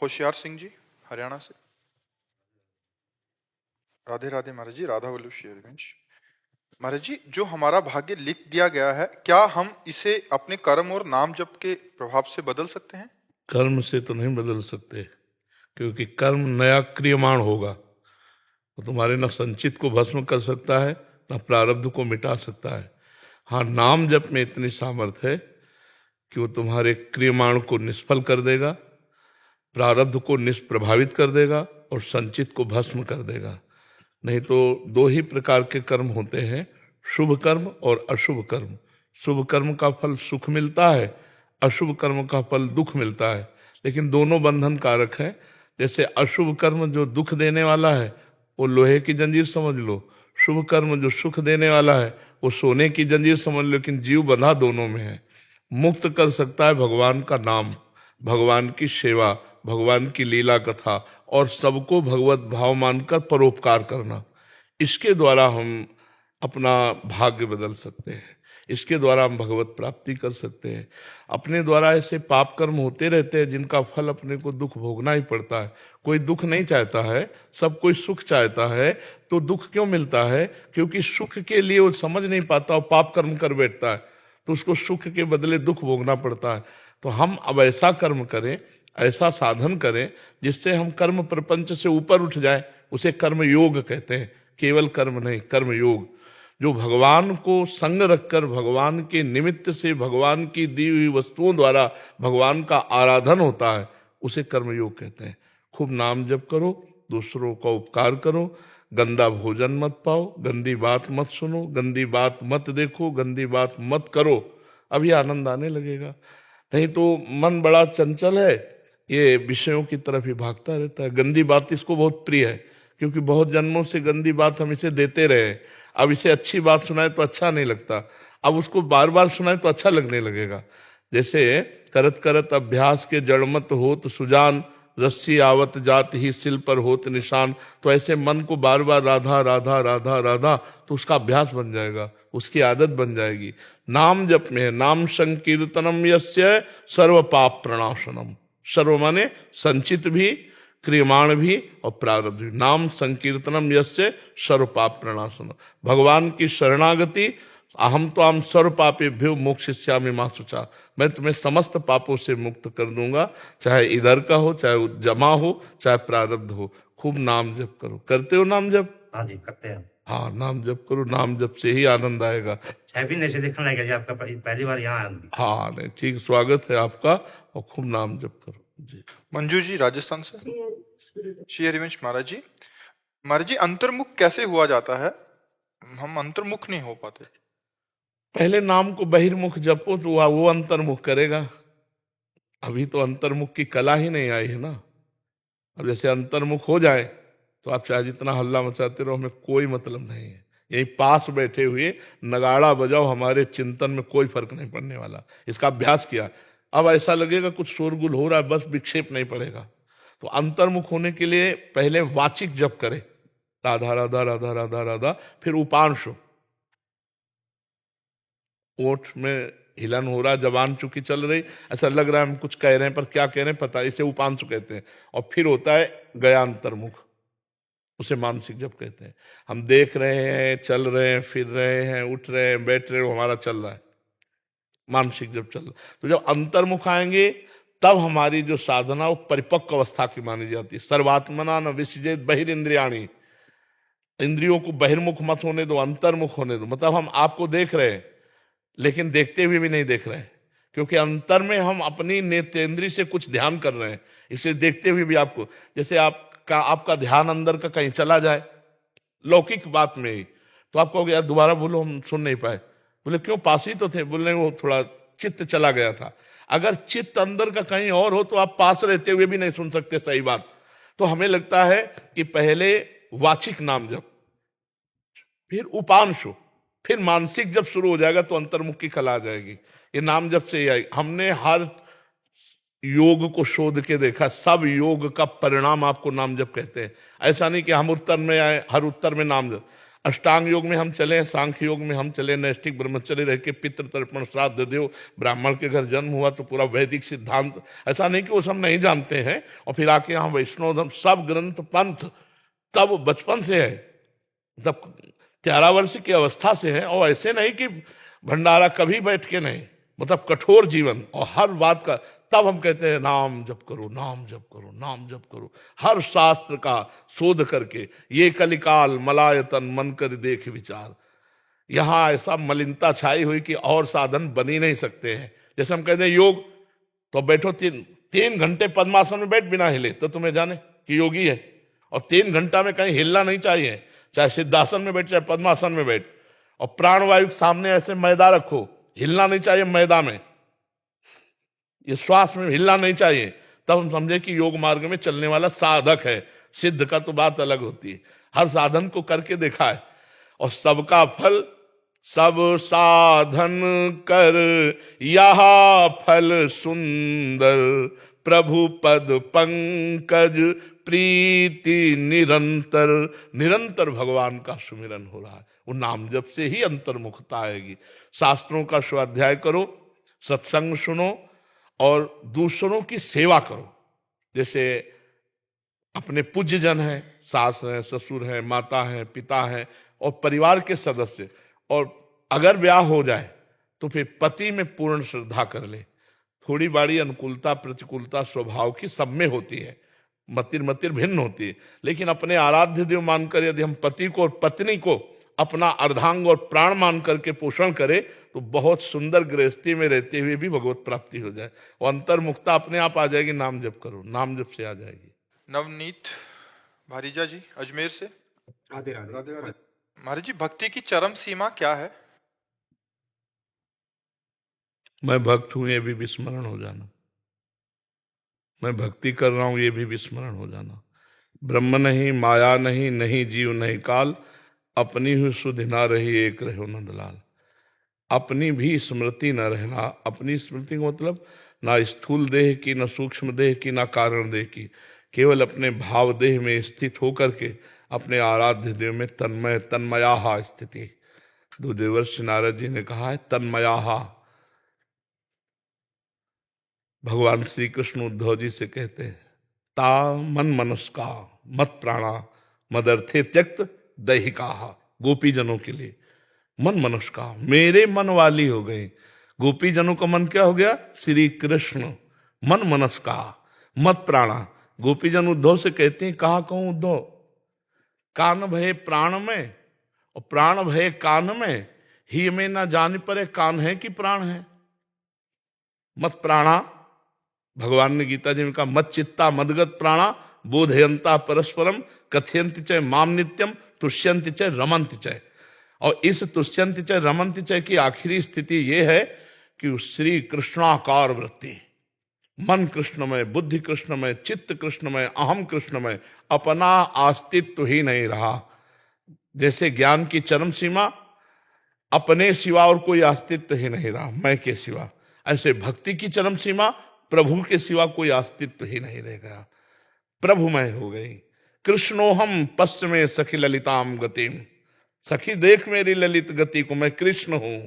होशियार सिंह जी हरियाणा से। राधे राधे महाराज जी, राधा वल्लभ शेरवंश। महाराज जी, जो हमारा भाग्य लिख दिया गया है, क्या हम इसे अपने कर्म और नाम जप के प्रभाव से बदल सकते हैं? कर्म से तो नहीं बदल सकते, क्योंकि कर्म नया क्रियमाण होगा। वो तुम्हारे न संचित को भस्म कर सकता है, न प्रारब्ध को मिटा सकता है। हाँ, नाम जप में इतनी सामर्थ्य है कि वो तुम्हारे क्रियमाण को निष्फल कर देगा, प्रारब्ध को निष्प्रभावित कर देगा और संचित को भस्म कर देगा। नहीं तो दो ही प्रकार के कर्म होते हैं, शुभ कर्म और अशुभ कर्म। शुभ कर्म का फल सुख मिलता है, अशुभ कर्म का फल दुख मिलता है, लेकिन दोनों बंधन कारक है। जैसे अशुभ कर्म जो दुख देने वाला है वो लोहे की जंजीर समझ लो, शुभ कर्म जो सुख देने वाला है वो सोने की जंजीर समझ लो, लेकिन जीव बंधा दोनों में है। मुक्त कर सकता है भगवान का नाम, भगवान की सेवा, भगवान की लीला कथा और सबको भगवत भाव मानकर परोपकार करना। इसके द्वारा हम अपना भाग्य बदल सकते हैं, इसके द्वारा हम भगवत प्राप्ति कर सकते हैं। अपने द्वारा ऐसे पाप कर्म होते रहते हैं जिनका फल अपने को दुख भोगना ही पड़ता है। कोई दुख नहीं चाहता है, सब कोई सुख चाहता है। तो दुख क्यों मिलता है? क्योंकि सुख के लिए वो समझ नहीं पाता और पाप कर्म कर बैठता है, तो उसको सुख के बदले दुख भोगना पड़ता है। तो हम अब ऐसा कर्म करें, ऐसा साधन करें जिससे हम कर्म प्रपंच से ऊपर उठ जाए। उसे कर्म योग कहते हैं, केवल कर्म नहीं, कर्म योग। जो भगवान को संग रखकर भगवान के निमित्त से भगवान की दी हुई वस्तुओं द्वारा भगवान का आराधन होता है, उसे कर्म योग कहते हैं। खूब नाम जप करो, दूसरों का उपकार करो, गंदा भोजन मत पाओ, गंदी बात मत सुनो, गंदी बात मत देखो, गंदी बात मत करो, अभी आनंद आने लगेगा। नहीं तो मन बड़ा चंचल है, ये विषयों की तरफ ही भागता रहता है। गंदी बात इसको बहुत प्रिय है, क्योंकि बहुत जन्मों से गंदी बात हम इसे देते रहे। अब इसे अच्छी बात सुनाए तो अच्छा नहीं लगता, अब उसको बार बार सुनाए तो अच्छा लगने लगेगा। जैसे करत करत अभ्यास के जड़मत होत सुजान, रस्सी आवत जात ही सिल पर होत निशान। तो ऐसे मन को बार बार राधा राधा राधा राधा, तो उसका अभ्यास बन जाएगा, उसकी आदत बन जाएगी। नाम जप में है, नाम संकीर्तनम यस्य सर्व पाप प्रणाशनम। सर्व माने संचित भी, क्रियमाण भी और प्रारब्ध भी। नाम संकीर्तनम यस्य सर्व पाप प्रणाशनम। भगवान की शरणागति, अहम तो हम सर्व पापेभ्यो मोक्षयिष्यामि मा शुचा। मैं तुम्हें समस्त पापों से मुक्त कर दूंगा, चाहे इधर का हो, चाहे जमा हो, चाहे प्रारब्ध हो। खूब नाम जप करो। करते हो नाम जप? हाँ जी, करते हैं। हाँ, नाम जप करो, नाम जप से ही आनंद आएगा। से देखने लगा जी, आपका पहली बार यहाँ आया। हाँ नहीं, ठीक, स्वागत है आपका, और खूब नाम जप करो जी। मंजू जी राजस्थान से। श्री हरिवंश महाराज जी, महाराज जी अंतर्मुख कैसे हुआ जाता है? हम अंतर्मुख नहीं हो पाते। पहले नाम को बहिर्मुख जपो तो वो अंतर्मुख करेगा। अभी तो अंतर्मुख की कला ही नहीं आई है ना। अब जैसे अंतर्मुख हो जाए तो आप चाहे जितना हल्ला मचाते रहो, हमें कोई मतलब नहीं है। यही पास बैठे हुए नगाड़ा बजाओ, हमारे चिंतन में कोई फर्क नहीं पड़ने वाला। इसका अभ्यास किया, अब ऐसा लगेगा कुछ शोरगुल हो रहा है, बस विक्षेप नहीं पड़ेगा। तो अंतर्मुख होने के लिए पहले वाचिक जप करे, राधा राधा राधा राधा राधा, फिर उपांशु, ओठ में हिलन हो रहा, जबान चुकी चल रही, ऐसा लग रहा है हम कुछ कह रहे हैं पर क्या कह रहे हैं पता, इसे उपांशु कहते हैं। और फिर होता है गया अंतर्मुख, उसे मानसिक जप कहते हैं। हम देख रहे हैं, चल रहे हैं, फिर रहे हैं, उठ रहे हैं, बैठ रहे हैं, हमारा चल रहा है, मानसिक जप चल रहा है। तो जब अंतर्मुख आएंगे तब हमारी जो साधना वो परिपक्व अवस्था की मानी जाती है। सर्वात्मना न विसृजेत बहिरिंद्रियाणि, इंद्रियों को बहिर्मुख मत होने दो, अंतर्मुख होने दो। मतलब हम आपको देख रहे हैं लेकिन देखते हुए भी नहीं देख रहे हैं, क्योंकि अंतर में हम अपनी नेत्रेंद्रिय से कुछ ध्यान कर रहे हैं, इसे देखते हुए भी आपको, जैसे आपका ध्यान अंदर का कहीं चला जाए लौकिक बात में ही, तो आप कहोगे यार दोबारा बोलो, हम सुन नहीं पाए। बोले क्यों, पास ही तो थे। बोले वो थोड़ा चित्त चला गया था। अगर चित्त अंदर का कहीं और हो तो आप पास रहते हुए भी नहीं सुन सकते, सही बात। तो हमें लगता है कि पहले वाचिक नाम जप, फिर उपांशु, फिर मानसिक जब शुरू हो जाएगा तो अंतर्मुख की कला आ जाएगी। ये नाम जब से ही आई। हमने हर योग को शोध के देखा, सब योग का परिणाम आपको नाम जप कहते हैं। ऐसा नहीं कि हम उत्तर में आए, हर उत्तर में नाम जप। अष्टांग योग में हम चले, सांख्य योग में हम चले, नैष्ठिक ब्रह्मचर्य रह के पितृ तर्पण श्राद्ध देव, ब्राह्मण के घर जन्म हुआ तो पूरा वैदिक सिद्धांत, ऐसा नहीं कि वो सब नहीं जानते हैं और फिर आके यहाँ वैष्णव धर्म सब ग्रंथ पंथ तब बचपन से है, तब 13 वर्ष की अवस्था से है। और ऐसे नहीं कि भंडारा कभी बैठ के नहीं, मतलब कठोर जीवन और हर बात का। तब हम कहते हैं नाम जप करो, नाम जप करो, नाम जप करो, हर शास्त्र का शोध करके। ये कलिकाल मलायतन मन कर देख विचार, यहां ऐसा मलिनता छाई हुई कि और साधन बन ही नहीं सकते हैं। जैसे हम कहते हैं योग, तो बैठो 3 घंटे पद्मासन में बैठ बिना हिले तो तुम्हें जाने कि योगी है। और 3 घंटा में कहीं हिलना नहीं चाहिए, चाहे सिद्धासन में बैठ चाहे पद्मासन में बैठ। और प्राणवायु सामने ऐसे मैदा रखो, हिलना नहीं चाहिए मैदा में, ये श्वास में हिलना नहीं चाहिए। तब हम समझे कि योग मार्ग में चलने वाला साधक है। सिद्ध का तो बात अलग होती है, हर साधन को करके देखा है। और सबका फल सब साधन कर, यह फल सुंदर, प्रभु पद पंकज प्रीति निरंतर। निरंतर भगवान का सुमिरन हो रहा है, वो नाम जप से ही अंतर्मुखता आएगी। शास्त्रों का स्वाध्याय करो, सत्संग सुनो और दूसरों की सेवा करो। जैसे अपने पूज्य जन हैं, सास हैं, ससुर हैं, माता हैं, पिता हैं और परिवार के सदस्य, और अगर ब्याह हो जाए तो फिर पति में पूर्ण श्रद्धा कर ले। थोड़ी बाड़ी अनुकूलता प्रतिकूलता स्वभाव की सब में होती है, मतिर भिन्न होती है, लेकिन अपने आराध्य देव मानकर यदि हम पति को और पत्नी को अपना अर्धांग और प्राण मान करके पोषण करें तो बहुत सुंदर गृहस्थी में रहते हुए भी भगवत प्राप्ति हो जाए और अंतर्मुक्ता अपने आप आ जाएगी। नाम जप करो, नाम जप से आ जाएगी। नवनीत भारीजा जी अजमेर से। राधे राधे। महाराज जी, भक्ति की चरम सीमा क्या है? मैं भक्त हूं ये भी विस्मरण हो जाना, मैं भक्ति कर रहा हूं ये भी विस्मरण हो जाना। ब्रह्म नहीं, माया नहीं, नहीं जीव नहीं काल, अपनी हुई सुधि ना रही एक रहो नंदलाल। अपनी भी स्मृति न रहना, अपनी स्मृति का मतलब ना स्थूल देह की, ना सूक्ष्म देह की, ना कारण देह की, केवल अपने भाव देह में स्थित होकर के अपने आराध्य देव में तन्मयाहा स्थिति। दो देवर्षि नारद जी ने कहा है तन्मयाहा। भगवान श्री कृष्ण उद्धव जी से कहते हैं ता मन मनुष्का मत प्राणा मदर्थे त्यक्त दैहिका। गोपी जनों के लिए मन मनुष्य का, मेरे मन वाली हो गई। गोपी जनों का मन क्या हो गया? श्री कृष्ण। मन मनस का मत प्राणा। गोपी जन उद्धव से कहते हैं कहा कहूं उद्धव, कान भये प्राण में और प्राण भये कान में, ही में ना जान परे कान है कि प्राण है। मत प्राणा, भगवान ने गीता जी में कहा मत चित्ता मदगत प्राणा बोधयंता परस्परम कथयंति च माम नित्यम तुष्यंति च रमंति च। और इस तुष्यंति च रमंति च की आखिरी स्थिति यह है कि श्री कृष्णाकार वृत्ति, मन कृष्णमय, बुद्धि कृष्णमय, चित्त कृष्णमय, अहम कृष्णमय, अपना अस्तित्व ही नहीं रहा। जैसे ज्ञान की चरम सीमा अपने सिवा और कोई अस्तित्व ही नहीं रहा, मैं के सिवा, ऐसे भक्ति की चरम सीमा प्रभु के सिवा कोई अस्तित्व ही नहीं रह गया, प्रभुमय हो गई। कृष्णोहम पश्चिमे सखी ललिताम गतिम। सखी देख मेरी ललित गति को, मैं कृष्ण हूं,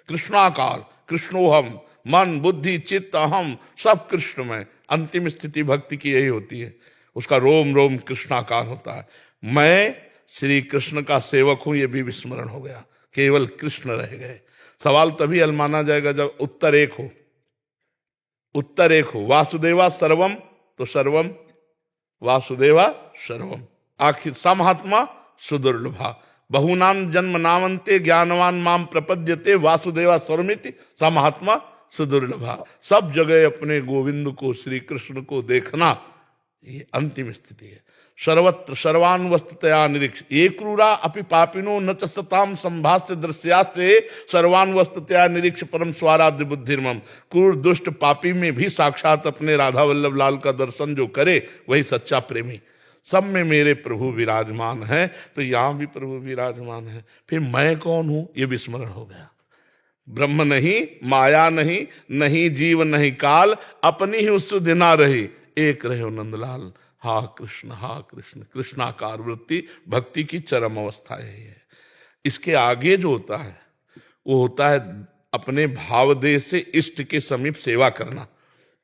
कृष्णाकार, कृष्णोहम, मन बुद्धि चित्त अहम सब कृष्णमय। अंतिम स्थिति भक्ति की यही होती है, उसका रोम रोम कृष्णाकार होता है। मैं श्री कृष्ण का सेवक हूं, यह भी विस्मरण हो गया, केवल कृष्ण रह गए। सवाल तभी हल माना जाएगा जब उत्तर एक हो, उत्तर एक हो। वासुदेवा सर्वम तो सर्वम वासुदेवा सर्वम। आखिर समहात्मा सुदुर्लभा, बहुनाम जन्म नामंते ज्ञानवान माम प्रपद्यते वासुदेवा सर्वमिति समहात्मा सुदुर्लभा। सब जगह अपने गोविंद को, श्री कृष्ण को देखना, ये अंतिम स्थिति है। सर्वत्र सर्वान वस्तुतया निरीक्ष एक क्रूरा अपि पापिनो न च सताम संभाष्य दृश्यास्ते सर्वान वस्तुतया निरीक्ष परम स्वाराध्य बुद्धिर्मम। क्रूर दुष्ट पापी में भी साक्षात अपने राधा वल्लभ लाल का दर्शन जो करे वही सच्चा प्रेमी। सब में मेरे प्रभु विराजमान है, तो यहां भी प्रभु विराजमान है। फिर मैं कौन हूं ये विस्मरण हो गया। ब्रह्म नहीं, माया नहीं, नहीं जीव नहीं काल, अपनी ही सुधि ना रही एक रहे नंदलाल। हा कृष्ण, हा कृष्ण, कृष्णाकार वृत्ति भक्ति की चरम अवस्था है। इसके आगे जो होता है वो होता है अपने भावदेह से इष्ट के समीप सेवा करना।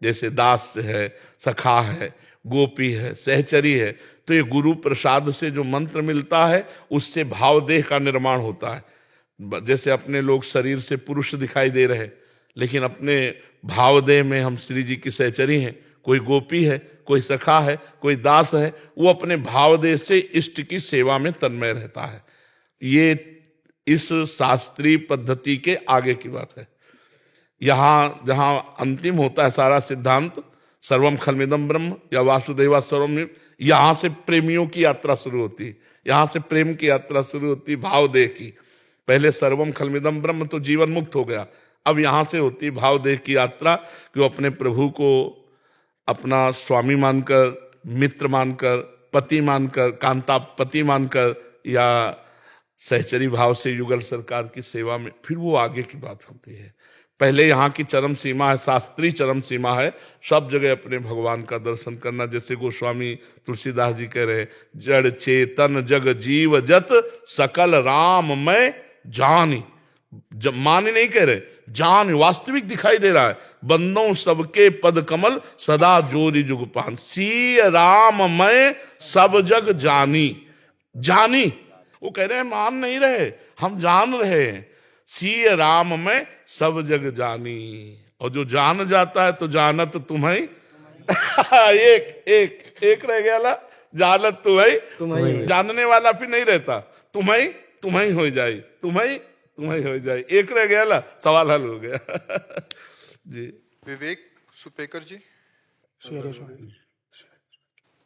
जैसे दास है, सखा है, गोपी है, सहचरी है, तो ये गुरु प्रसाद से जो मंत्र मिलता है उससे भावदेह का निर्माण होता है। जैसे अपने लोग शरीर से पुरुष दिखाई दे रहे, लेकिन अपने भावदेह में हम श्री जी की सहचरी हैं, कोई गोपी है, कोई सखा है, कोई दास है, वो अपने भावदेह से इष्ट की सेवा में तन्मय रहता है। ये इस शास्त्रीय पद्धति के आगे की बात है। यहां जहां अंतिम होता है सारा सिद्धांत, सर्वम खलमिदम ब्रह्म या वासुदेवा सर्वम, यहां से प्रेमियों की यात्रा शुरू होती है। यहां से प्रेम की यात्रा शुरू होती है भावदेह की। पहले सर्वम खलमिदम ब्रह्म तो जीवन मुक्त हो गया, अब यहां से होती भावदेह की यात्रा कि वो अपने प्रभु को अपना स्वामी मानकर, मित्र मानकर, पति मानकर, कांता पति मानकर, या सहचरी भाव से युगल सरकार की सेवा में, फिर वो आगे की बात होती है। पहले यहाँ की चरम सीमा है, शास्त्रीय चरम सीमा है, सब जगह अपने भगवान का दर्शन करना। जैसे गोस्वामी तुलसीदास जी कह रहे, जड़ चेतन जग जीव जत सकल राम मैं जानी। मानी नहीं कह रहे, जान वास्तविक दिखाई दे रहा है। बंदों सबके पद कमल सदा जोरी जुगपान, सी राम मैं सब जग जानी। जानी, वो कह रहे हैं मान नहीं रहे, हम जान रहे हैं। सी राम में सब जग जानी, और जो जान जाता है तो जानत तुम्हें एक एक एक रह गया ला, जानत तुम्हें, जानने वाला फिर नहीं रहता, तुम्हें तुम्हें हो जाए, तुम्हें तुम्हें हो जाए, एक रह गया ला, सवाल हल हो गया। जी विवेक सुपेकर जी।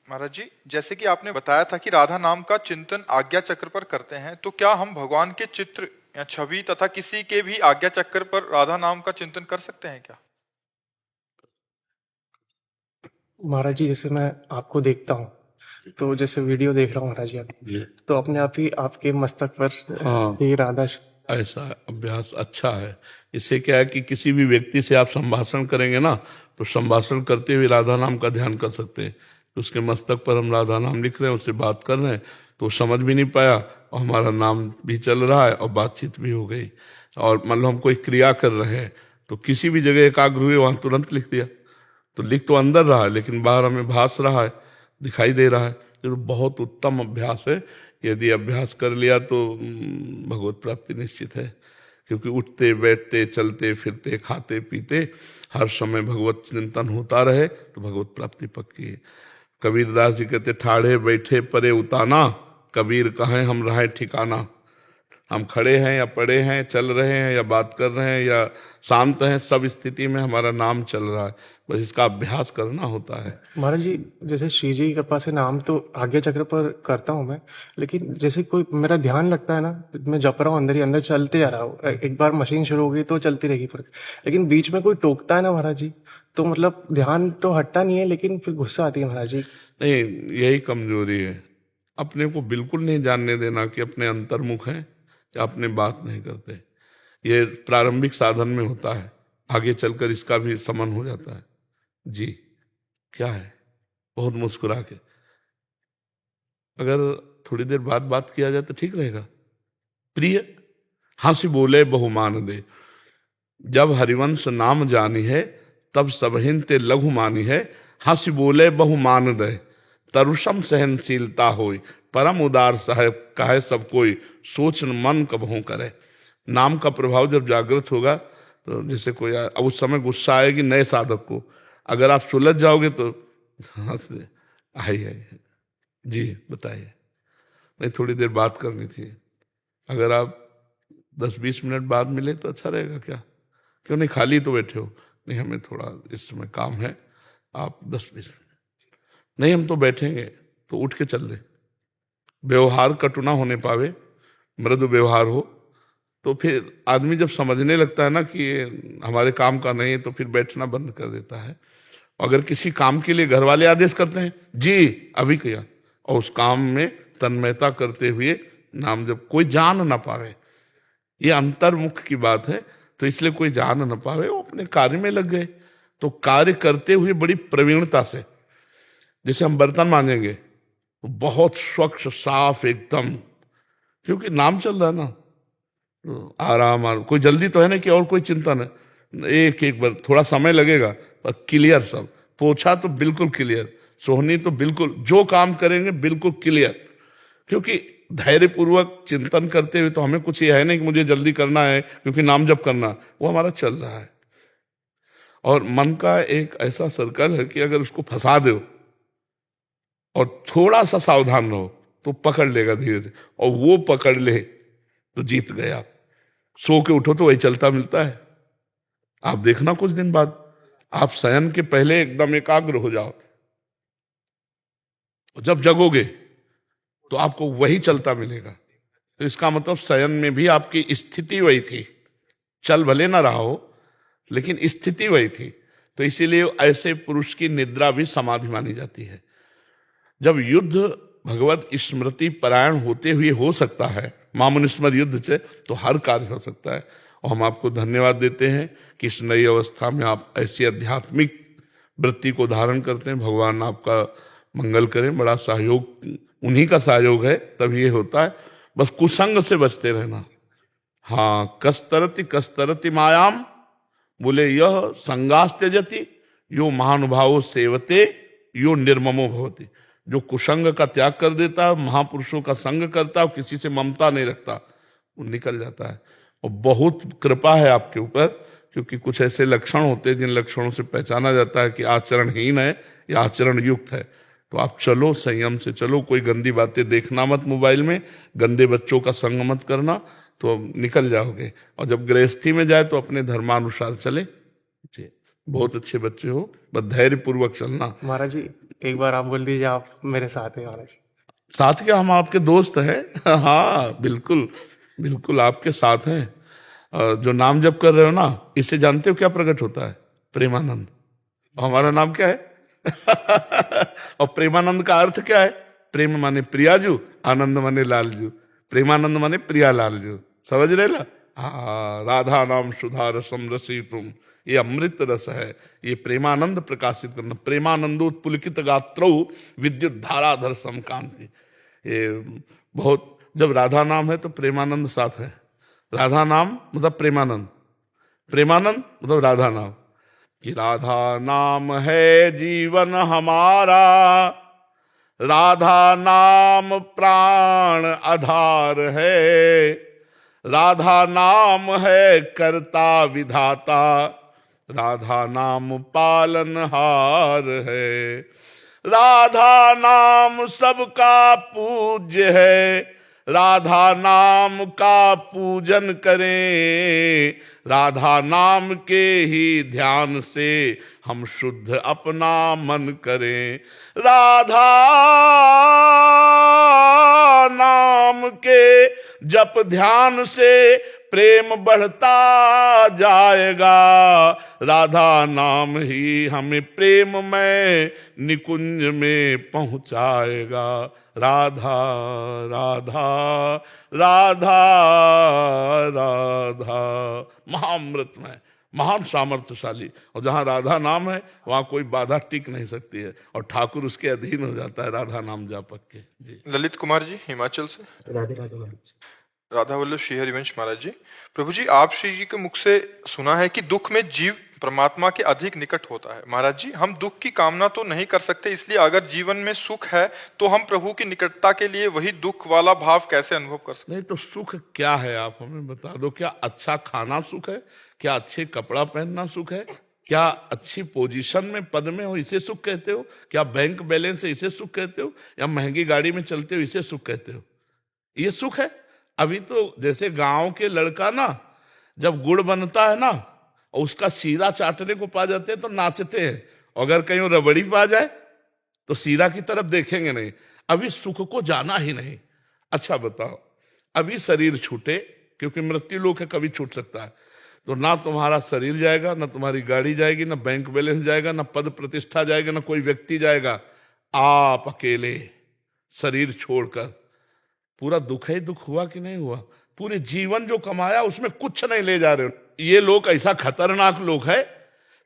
महाराज जी, जैसे कि आपने बताया था कि राधा नाम का चिंतन आज्ञा चक्र पर करते हैं, तो क्या हम भगवान के चित्र या छवि तथा किसी के भी आज्ञा चक्र पर राधा नाम का चिंतन कर सकते हैं क्या? महाराज जी, जैसे मैं आपको देखता हूँ, तो जैसे वीडियो देख रहा हूँ महाराज जी, तो अपने आप ही आपके मस्तक पर ये राधा ऐसा अभ्यास अच्छा है। इससे क्या है कि किसी भी व्यक्ति से आप संभाषण करेंगे ना, तो संभाषण करते हुए राधा नाम का ध्यान कर सकते हैं। उसके मस्तक पर हम राधा नाम लिख रहे हैं, उससे बात कर रहे हैं, तो समझ भी नहीं पाया और हमारा नाम भी चल रहा है और बातचीत भी हो गई। और मान लो हम कोई क्रिया कर रहे हैं, तो किसी भी जगह एकाग्र हुए वहां तुरंत लिख दिया, तो लिख तो अंदर रहा है लेकिन बाहर हमें भास रहा है, दिखाई दे रहा है। तो बहुत उत्तम अभ्यास है। यदि अभ्यास कर लिया तो भगवत प्राप्ति निश्चित है, क्योंकि उठते बैठते चलते फिरते खाते पीते हर समय भगवत चिंतन होता रहे तो भगवत प्राप्ति पक्की है। कबीरदास जी कहते, ठाड़े बैठे परे उताना, कबीर कहें हम रहे ठिकाना। हम खड़े हैं या पड़े हैं, चल रहे हैं या बात कर रहे हैं या शांत हैं, सब स्थिति में हमारा नाम चल रहा है, बस इसका अभ्यास करना होता है। महाराज जी, जैसे श्री जी की कृपा से नाम तो आज्ञा चक्र पर करता हूँ मैं, लेकिन जैसे कोई मेरा ध्यान लगता है ना, मैं जप रहा हूँ, अंदर ही अंदर चलते जा रहा हूँ। एक बार मशीन शुरू हो गई तो चलती रहेगी फिर, लेकिन बीच में कोई टोकता है ना महाराज जी, तो मतलब ध्यान तो हटता नहीं है, लेकिन फिर गुस्सा आती है महाराज जी। नहीं, यही कमजोरी है। अपने को बिल्कुल नहीं जानने देना कि अपने अंतर्मुख हैं या अपने बात नहीं करते। ये प्रारंभिक साधन में होता है, आगे चलकर इसका भी समन हो जाता है। जी क्या है, बहुत मुस्कुरा के अगर थोड़ी देर बाद बात किया जाए तो ठीक रहेगा। प्रिय हंसी बोले बहुमान दे, जब हरिवंश नाम जानी है तब सबहिन ते लघु मानी है। हंसी बोले बहुमान दे, तरुषम सहनशीलता होई, परम उदार साहेब कहे सब कोई, सोच मन कबहू करे। नाम का प्रभाव जब जागृत होगा तो जैसे कोई अब उस समय गुस्सा आएगी नए साधक को, अगर आप सुलझ जाओगे तो हंस दे, आइए जी बताइए, नहीं थोड़ी देर बात करनी थी, अगर आप 10-20 मिनट बाद मिले तो अच्छा रहेगा क्या? क्यों नहीं, खाली तो बैठे हो? नहीं, हमें थोड़ा इस समय काम है, आप 10-20 मिनट। नहीं, हम तो बैठेंगे, तो उठ के चल दे। व्यवहार कटु ना होने पावे, मृदु व्यवहार हो, तो फिर आदमी जब समझने लगता है ना कि ये हमारे काम का नहीं है, तो फिर बैठना बंद कर देता है। अगर किसी काम के लिए घर वाले आदेश करते हैं, जी अभी किया, और उस काम में तन्मयता करते हुए नाम जब कोई जान ना पावे, ये अंतर्मुख की बात है, तो इसलिए कोई जान ना पावे, वो अपने कार्य में लग गए। तो कार्य करते हुए बड़ी प्रवीणता से, जैसे हम बर्तन मांजेंगे तो बहुत स्वच्छ साफ एकदम, क्योंकि नाम चल रहा है ना, तो आराम कोई जल्दी तो है नहीं कि और कोई चिंता नहीं, एक एक बार थोड़ा समय लगेगा पर क्लियर सब। पोछा तो बिल्कुल क्लियर, सोहनी तो बिल्कुल, जो काम करेंगे बिल्कुल क्लियर, क्योंकि धैर्यपूर्वक चिंतन करते हुए तो हमें कुछ ये है नहीं कि मुझे जल्दी करना है क्योंकि नाम जप करना, वो हमारा चल रहा है। और मन का एक ऐसा सर्कल है कि अगर उसको फंसा दो और थोड़ा सा सावधान रहो तो पकड़ लेगा धीरे से, और वो पकड़ ले तो जीत गए आप। सो के उठो तो वही चलता मिलता है। आप देखना कुछ दिन बाद आप शयन के पहले एकदम एकाग्र हो जाओ, जब जगोगे तो आपको वही चलता मिलेगा। तो इसका मतलब शयन में भी आपकी स्थिति वही थी, चल भले ना रहा हो लेकिन स्थिति वही थी। तो इसीलिए ऐसे पुरुष की निद्रा भी समाधि मानी जाती है। जब युद्ध भगवत स्मृति परायण होते हुए हो सकता है, मामुनिस्मर युद्ध से, तो हर कार्य हो सकता है। और हम आपको धन्यवाद देते हैं कि इस नई अवस्था में आप ऐसी आध्यात्मिक वृत्ति को धारण करते हैं। भगवान आपका मंगल करें। बड़ा सहयोग उन्हीं का सहयोग है, तभी ये होता है। बस कुसंग से बचते रहना। हाँ, कस्तरति कस्तरति मायाम, बोले यह संगास त्यजति यो महानुभावो सेवते यो निर्ममो भवति। जो कुसंग का त्याग कर देता है, महापुरुषों का संग करता है, किसी से ममता नहीं रखता, वो निकल जाता है। और बहुत कृपा है आपके ऊपर, क्योंकि कुछ ऐसे लक्षण होते हैं जिन लक्षणों से पहचाना जाता है कि आचरणहीन है या आचरण युक्त है। तो आप चलो, संयम से चलो, कोई गंदी बातें देखना मत, मोबाइल में गंदे बच्चों का संग मत करना, तो निकल जाओगे। और जब गृहस्थी में जाए तो अपने धर्मानुसार चले। जी, बहुत अच्छे बच्चे हो, बस धैर्य पूर्वक चलना। महाराज जी, एक बार आप बोल दीजिए आप मेरे साथ हैं महाराज। साथ क्या, हम आपके दोस्त हैं। हाँ बिल्कुल बिल्कुल आपके साथ हैं। जो नाम जप कर रहे हो ना, इससे जानते हो क्या प्रकट होता है? प्रेमानंद। और हमारा नाम क्या है? और प्रेमानंद का अर्थ क्या है? प्रेम माने प्रियाजू, आनंद माने लालजू। प्रेमानंद माने प्रिया लालजू, समझ रहे ना? हाँ, राधा नाम सुधा रसम रसी तुम, ये अमृत रस है। ये प्रेमानंद प्रकाशित करना। प्रेमानंदोत्पुलकित गात्रौ विद्युत धाराधर समकांति। ये बहुत, जब राधा नाम है तो प्रेमानंद साथ है। राधा नाम मतलब प्रेमानंद, प्रेमानंद मतलब राधा नाम। कि राधा नाम है जीवन हमारा, राधा नाम प्राण आधार है, राधा नाम है कर्ता विधाता, राधा नाम पालनहार है, राधा नाम सबका पूज्य है, राधा नाम का पूजन करें, राधा नाम के ही ध्यान से हम शुद्ध अपना मन करें, राधा नाम के जप ध्यान से प्रेम बढ़ता जाएगा, राधा नाम ही हमें प्रेम में निकुंज में पहुंचाएगा। राधा राधा राधा राधा, महाअमृतमय, महान सामर्थ्यशाली। और जहां राधा नाम है वहां कोई बाधा टिक नहीं सकती है, और ठाकुर उसके अधीन हो जाता है राधा नाम जापक के। जी, ललित कुमार जी हिमाचल से। राधे राधे महाराज। राधा वल्लभ श्री हरिवंश महाराज जी, प्रभु जी, आप श्री जी के मुख से सुना है कि दुख में जीव परमात्मा के अधिक निकट होता है। महाराज जी, हम दुख की कामना तो नहीं कर सकते, इसलिए अगर जीवन में सुख है तो हम प्रभु की निकटता के लिए वही दुख वाला भाव कैसे अनुभव कर सकते? नहीं तो सुख क्या है आप हमें बता दो। क्या अच्छा खाना सुख है? क्या अच्छे कपड़ा पहनना सुख है? क्या अच्छी पोजीशन में पद में हो इसे सुख कहते हो? क्या बैंक बैलेंस है इसे सुख कहते हो? या महंगी गाड़ी में चलते हो इसे सुख कहते हो? ये सुख है? अभी तो जैसे गांव के लड़का ना, जब गुड़ बनता है ना और उसका सीरा चाटने को पा जाते हैं तो नाचते हैं, अगर कहीं रबड़ी पा जाए तो सीरा की तरफ देखेंगे नहीं। अभी सुख को जाना ही नहीं। अच्छा बताओ, अभी शरीर छूटे, क्योंकि मृत्यु लोक है, कभी छूट सकता है, तो ना तुम्हारा शरीर जाएगा, ना तुम्हारी गाड़ी जाएगी, ना बैंक बैलेंस जाएगा, ना पद प्रतिष्ठा जाएगा, ना कोई व्यक्ति जाएगा। आप अकेले शरीर छोड़कर, पूरा दुख ही दुख हुआ कि नहीं हुआ? पूरे जीवन जो कमाया उसमें कुछ नहीं ले जा रहे हो। ये लोग ऐसा खतरनाक लोग है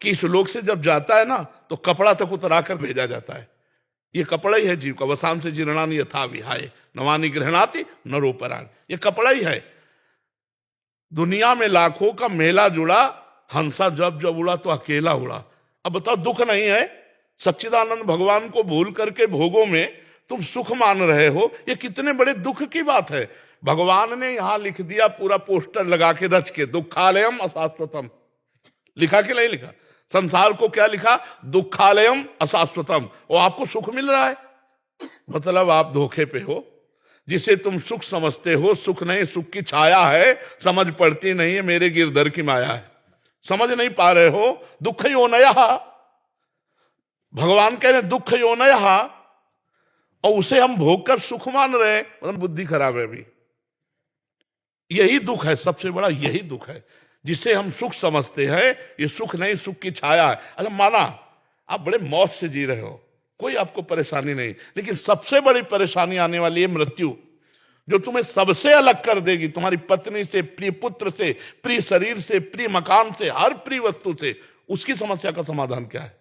कि इस लोग से जब जाता है ना तो कपड़ा तक उतरा कर भेजा जाता है। ये कपड़ा ही है जीव का। वसाम से जीर्णानि यथा विहाय नवानि गृह्णाति नरोपराण, ये कपड़ा ही है। दुनिया में लाखों का मेला जुड़ा, हंसा जब जब उड़ा तो अकेला उड़ा। अब बताओ, दुख नहीं है? सच्चिदानंद भगवान को भूल करके भोगों में तुम सुख मान रहे हो, ये कितने बड़े दुख की बात है। भगवान ने यहां लिख दिया पूरा पोस्टर लगा के रच के, दुखालयम अशाश्वतम। लिखा कि नहीं लिखा? संसार को क्या लिखा? दुखालयम अशाश्वतम। और आपको सुख मिल रहा है, मतलब आप धोखे पे हो। जिसे तुम सुख समझते हो सुख नहीं, सुख की छाया है, समझ पड़ती नहीं है, मेरे गिरधर की माया है। समझ नहीं पा रहे हो? दुख योनयः, भगवान कह रहे दुख योनयः, और उसे हम भोग कर सुख मान रहे हैं, मतलब बुद्धि खराब है अभी। यही दुख है, सबसे बड़ा यही दुख है। जिसे हम सुख समझते हैं ये सुख नहीं, सुख की छाया है। अगर माना आप बड़े मौज से जी रहे हो, कोई आपको परेशानी नहीं, लेकिन सबसे बड़ी परेशानी आने वाली है मृत्यु, जो तुम्हें सबसे अलग कर देगी, तुम्हारी पत्नी से, प्रिय पुत्र से, प्रिय शरीर से, प्रिय मकान से, हर प्रिय वस्तु से। उसकी समस्या का समाधान क्या है?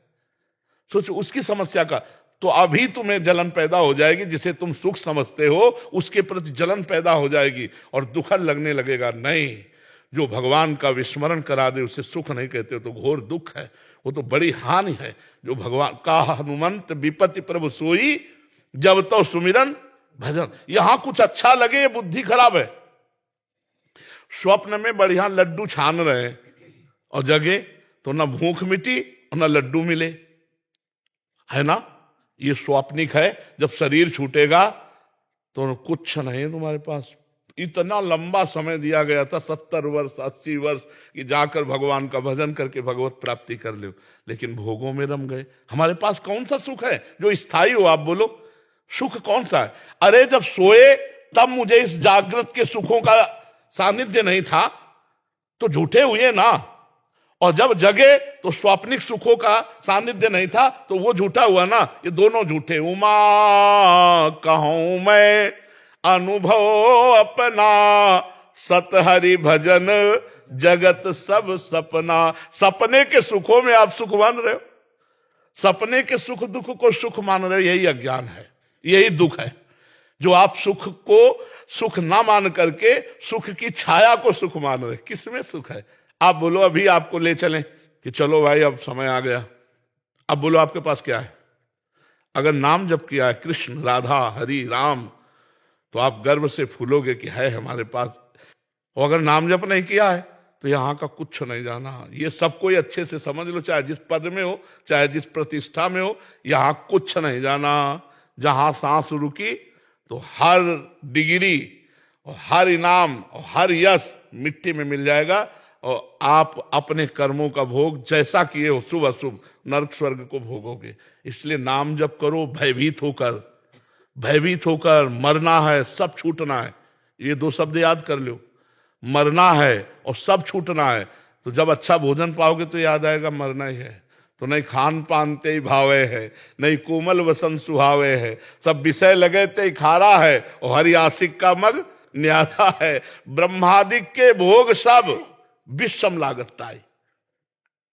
सोचो उसकी समस्या का। तो अभी तुम्हें जलन पैदा हो जाएगी, जिसे तुम सुख समझते हो उसके प्रति जलन पैदा हो जाएगी और दुखद लगने लगेगा। नहीं, जो भगवान का विस्मरण करा दे उसे सुख नहीं कहते, तो घोर दुख है, वो तो बड़ी हानि है। जो भगवान का हनुमंत विपत्ति प्रभु सोई, जब तो सुमिरन भजन। यहां कुछ अच्छा लगे ये बुद्धि खराब है। स्वप्न में बढ़िया लड्डू छान रहे हैं और जगे तो ना भूख मिटी और ना लड्डू मिले, है ना? ये स्वाप्निक है। जब शरीर छूटेगा तो कुछ नहीं तुम्हारे पास। इतना लंबा समय दिया गया था, 70 वर्ष 80 वर्ष, कि जाकर भगवान का भजन करके भगवत प्राप्ति कर लो, लेकिन भोगों में रम गए। हमारे पास कौन सा सुख है जो स्थायी हो? आप बोलो, सुख कौन सा है? अरे जब सोए तब मुझे इस जागृत के सुखों का सानिध्य नहीं था, तो झूठे हुए ना। और जब जगे तो स्वाप्निक सुखों का सानिध्य नहीं था, तो वो झूठा हुआ ना। ये दोनों झूठे। उमा कहूं मैं अनुभव अपना, सत हरि भजन जगत सब सपना। सपने के सुखों में आप सुख मान रहे हो, सपने के सुख दुख को सुख मान रहे हो, यही अज्ञान है, यही दुख है। जो आप सुख को सुख ना मान करके सुख की छाया को सुख मान रहे। किसमें सुख है? आप बोलो अभी आपको ले चलें कि चलो भाई अब समय आ गया, अब बोलो आपके पास क्या है? अगर नाम जप किया है कृष्ण, राधा, हरि, राम, तो आप गर्व से फूलोगे कि है हमारे पास। और अगर नाम जप नहीं किया है तो यहां का कुछ नहीं जाना। ये सब कोई अच्छे से समझ लो, चाहे जिस पद में हो, चाहे जिस प्रतिष्ठा में हो, यहां कुछ नहीं जाना। जहां सांस रुकी तो हर डिग्री और हर इनाम और हर यश मिट्टी में मिल जाएगा, और आप अपने कर्मों का भोग जैसा किए हो, शुभ अशुभ, नरक स्वर्ग को भोगोगे। इसलिए नाम जप करो भयभीत होकर। भयभीत होकर मरना है, सब छूटना है। ये 2 शब्द याद कर लो, मरना है और सब छूटना है। तो जब अच्छा भोजन पाओगे तो याद आएगा मरना ही है। तो नहीं खान पान ते भावे है, नहीं कोमल वसन सुहावे है, सब विषय लगे ते खारा है, और हरि आशिक का मग न्यारा है। ब्रह्मादिक के भोग सब विषम लागताई।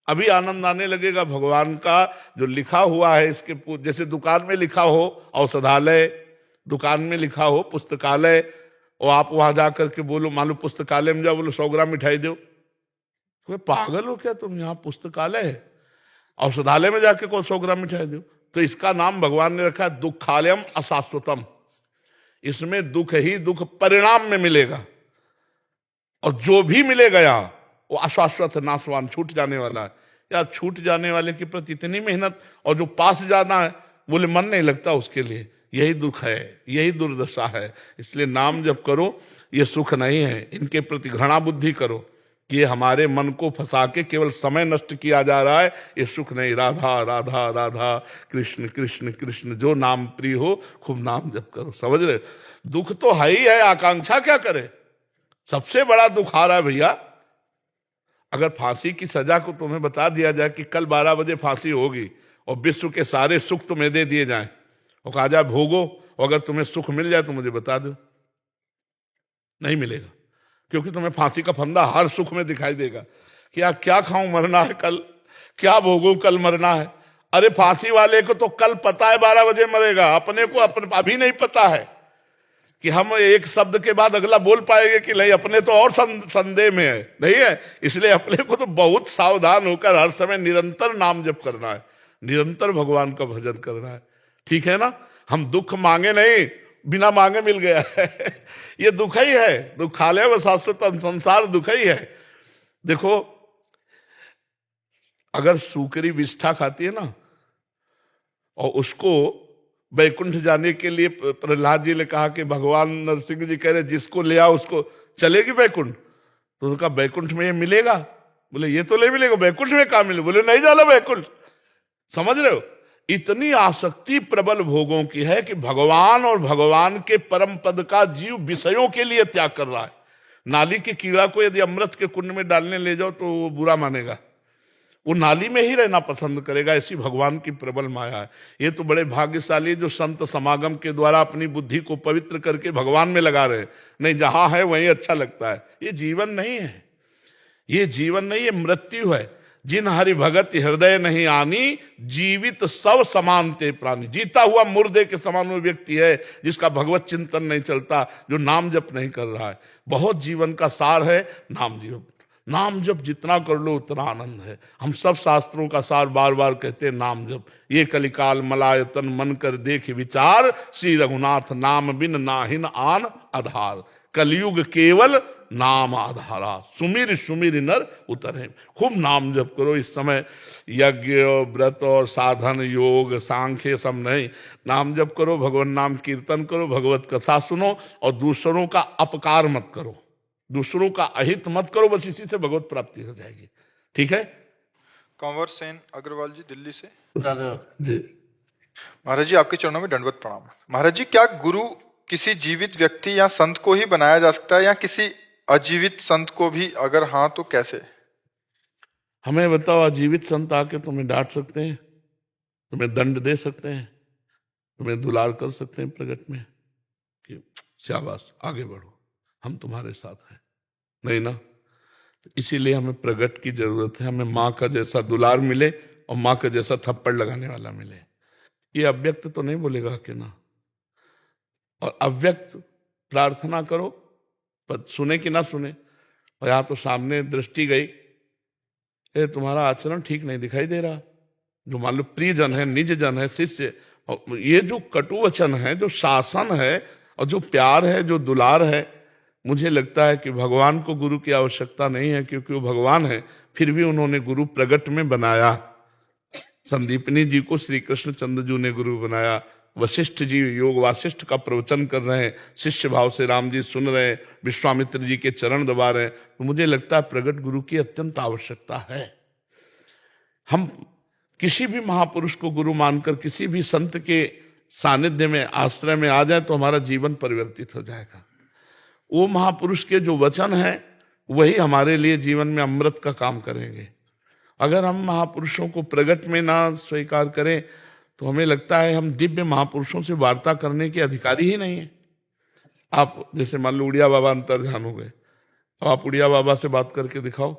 अभी आनंद आने लगेगा भगवान का जो लिखा हुआ है इसके। जैसे दुकान में लिखा हो औषधालय, दुकान में लिखा हो पुस्तकालय, और आप वहां जाकर के बोलो, मान लो पुस्तकालय में जाओ, बोलो 100 ग्राम मिठाई दो, तो पागल हो क्या तुम? यहाँ पुस्तकालय है, औषधालय में जाके को 100 ग्राम मिठाई दो। तो इसका नाम भगवान ने रखा है दुखालयम अशाश्वतम। इसमें दुख ही दुख परिणाम में मिलेगा, और जो भी मिलेगा यहाँ वो अशाश्वत है, नाशवान, छूट जाने वाला है। यार छूट जाने वाले के प्रति इतनी मेहनत, और जो पास जाना है बोले मन नहीं लगता उसके लिए। यही दुख है, यही दुर्दशा है। इसलिए नाम जब करो ये सुख नहीं है, इनके प्रति घृणा बुद्धि करो कि ये हमारे मन को फंसा के केवल समय नष्ट किया जा रहा है, ये सुख नहीं। राधा राधा राधा, कृष्ण कृष्ण कृष्ण, जो नाम प्रिय हो खूब नाम जप करो। समझ रहे? दुख तो है ही है, आकांक्षा क्या करे? सबसे बड़ा दुख आ रहा है भैया, अगर फांसी की सजा को तुम्हें बता दिया जाए कि कल 12 बजे फांसी होगी, और विश्व के सारे सुख तुम्हें दे दिए जाएं, और कहा जाए भोगो, और अगर तुम्हें सुख मिल जाए तो मुझे बता दो, नहीं मिलेगा। क्योंकि तुम्हें फांसी का फंदा हर सुख में दिखाई देगा कि यार क्या खाऊं, मरना है कल, क्या भोगूं, कल मरना है। अरे फांसी वाले को तो कल पता है 12 बजे मरेगा, अपने को अभी नहीं पता है। कि हम एक शब्द के बाद अगला बोल पाएंगे कि नहीं, अपने तो और संदेह में है, नहीं है। इसलिए अपने को तो बहुत सावधान होकर हर समय निरंतर नाम जप करना है, निरंतर भगवान का भजन करना है, ठीक है ना। हम दुख मांगे नहीं, बिना मांगे मिल गया है ये दुख ही है, दुखालय व शाश्वतम, संसार दुख ही है। देखो, अगर सूकरी विष्ठा खाती है ना, और उसको वैकुंठ जाने के लिए प्रहलाद जी ने कहा कि भगवान नरसिंह जी कह रहे जिसको ले आओ उसको चलेगी वैकुंठ, तो उनका वैकुंठ में ये मिलेगा? बोले ये तो नहीं मिलेगा, वैकुंठ में कहां मिले? बोले नहीं जाना वैकुंठ। समझ रहे हो, इतनी आसक्ति प्रबल भोगों की है कि भगवान और भगवान के परम पद का जीव विषयों के लिए त्याग कर रहा है। नाली के कीड़ा को यदि अमृत के कुंड में डालने ले जाओ तो वो बुरा मानेगा, वो नाली में ही रहना पसंद करेगा। ऐसी भगवान की प्रबल माया है। ये तो बड़े भाग्यशाली जो संत समागम के द्वारा अपनी बुद्धि को पवित्र करके भगवान में लगा रहे हैं। नहीं, जहां है वहीं अच्छा लगता है। ये जीवन नहीं है, ये जीवन नहीं, ये मृत्यु है। जिन हरि भगत हृदय नहीं आनी, जीवित सब समान ते प्राणी। जीता हुआ मुर्दे के समान वो व्यक्ति है जिसका भगवत चिंतन नहीं चलता, जो नाम जप नहीं कर रहा है। बहुत जीवन का सार है नाम जप। नाम जप जितना कर लो उतना आनंद है। हम सब शास्त्रों का सार बार बार कहते हैं नाम जप। ये कलिकाल मलायतन मन कर देख विचार, श्री रघुनाथ नाम बिन नाहिन आन आधार। कलयुग केवल नाम आधारा, सुमिर सुमिर नर उतरे। खूब नाम जप करो। इस समय यज्ञ व्रत और साधन योग सांख्य सब नहीं, नाम जप करो, भगवान नाम कीर्तन करो, भगवत कथा सुनो, और दूसरों का अपकार मत करो, दूसरों का अहित मत करो। बस इसी से भगवत प्राप्ति हो जाएगी, ठीक है। कंवर सेन अग्रवाल जी, दिल्ली से। जी महाराज जी, आपके चरणों में दंडवत प्रणाम। महाराज जी, क्या गुरु किसी जीवित व्यक्ति या संत को ही बनाया जा सकता है या किसी अजीवित संत को भी? अगर हाँ तो कैसे? हमें बताओ, अजीवित संत आके तुम्हें डांट सकते हैं, तुम्हें दंड दे सकते हैं, तुम्हें दुलार कर सकते हैं प्रगट में कि शाबाश आगे बढ़ो, हम तुम्हारे साथ हैं? नहीं ना। तो इसीलिए हमें प्रगट की जरूरत है। हमें माँ का जैसा दुलार मिले और माँ का जैसा थप्पड़ लगाने वाला मिले। ये अव्यक्त तो नहीं बोलेगा कि ना, और अव्यक्त प्रार्थना करो, पर सुने कि ना सुने। और यहाँ तो सामने दृष्टि गई, तुम्हारा आचरण ठीक नहीं दिखाई दे रहा। जो मान लो प्रियजन है, निज जन है, शिष्य, और ये जो कटु वचन है, जो शासन है और जो प्यार है, जो दुलार है, मुझे लगता है कि भगवान को गुरु की आवश्यकता नहीं है, क्योंकि वो भगवान है। फिर भी उन्होंने गुरु प्रगट में बनाया। संदीपनी जी को श्री कृष्ण चंद्र जी ने गुरु बनाया। वशिष्ठ जी योग वासिष्ठ का प्रवचन कर रहे हैं, शिष्य भाव से राम जी सुन रहे हैं, विश्वामित्र जी के चरण दबा रहे हैं। तो मुझे लगता है प्रगट गुरु की अत्यंत आवश्यकता है। हम किसी भी महापुरुष को गुरु मानकर किसी भी संत के सानिध्य में, आश्रय में आ जाए तो हमारा जीवन परिवर्तित हो जाएगा। वो महापुरुष के जो वचन हैं वही हमारे लिए जीवन में अमृत का काम करेंगे। अगर हम महापुरुषों को प्रगट में ना स्वीकार करें तो हमें लगता है हम दिव्य महापुरुषों से वार्ता करने के अधिकारी ही नहीं है। आप जैसे मान लो उड़िया बाबा अंतर्ध्यान हो गए, तो आप उड़िया बाबा से बात करके दिखाओ।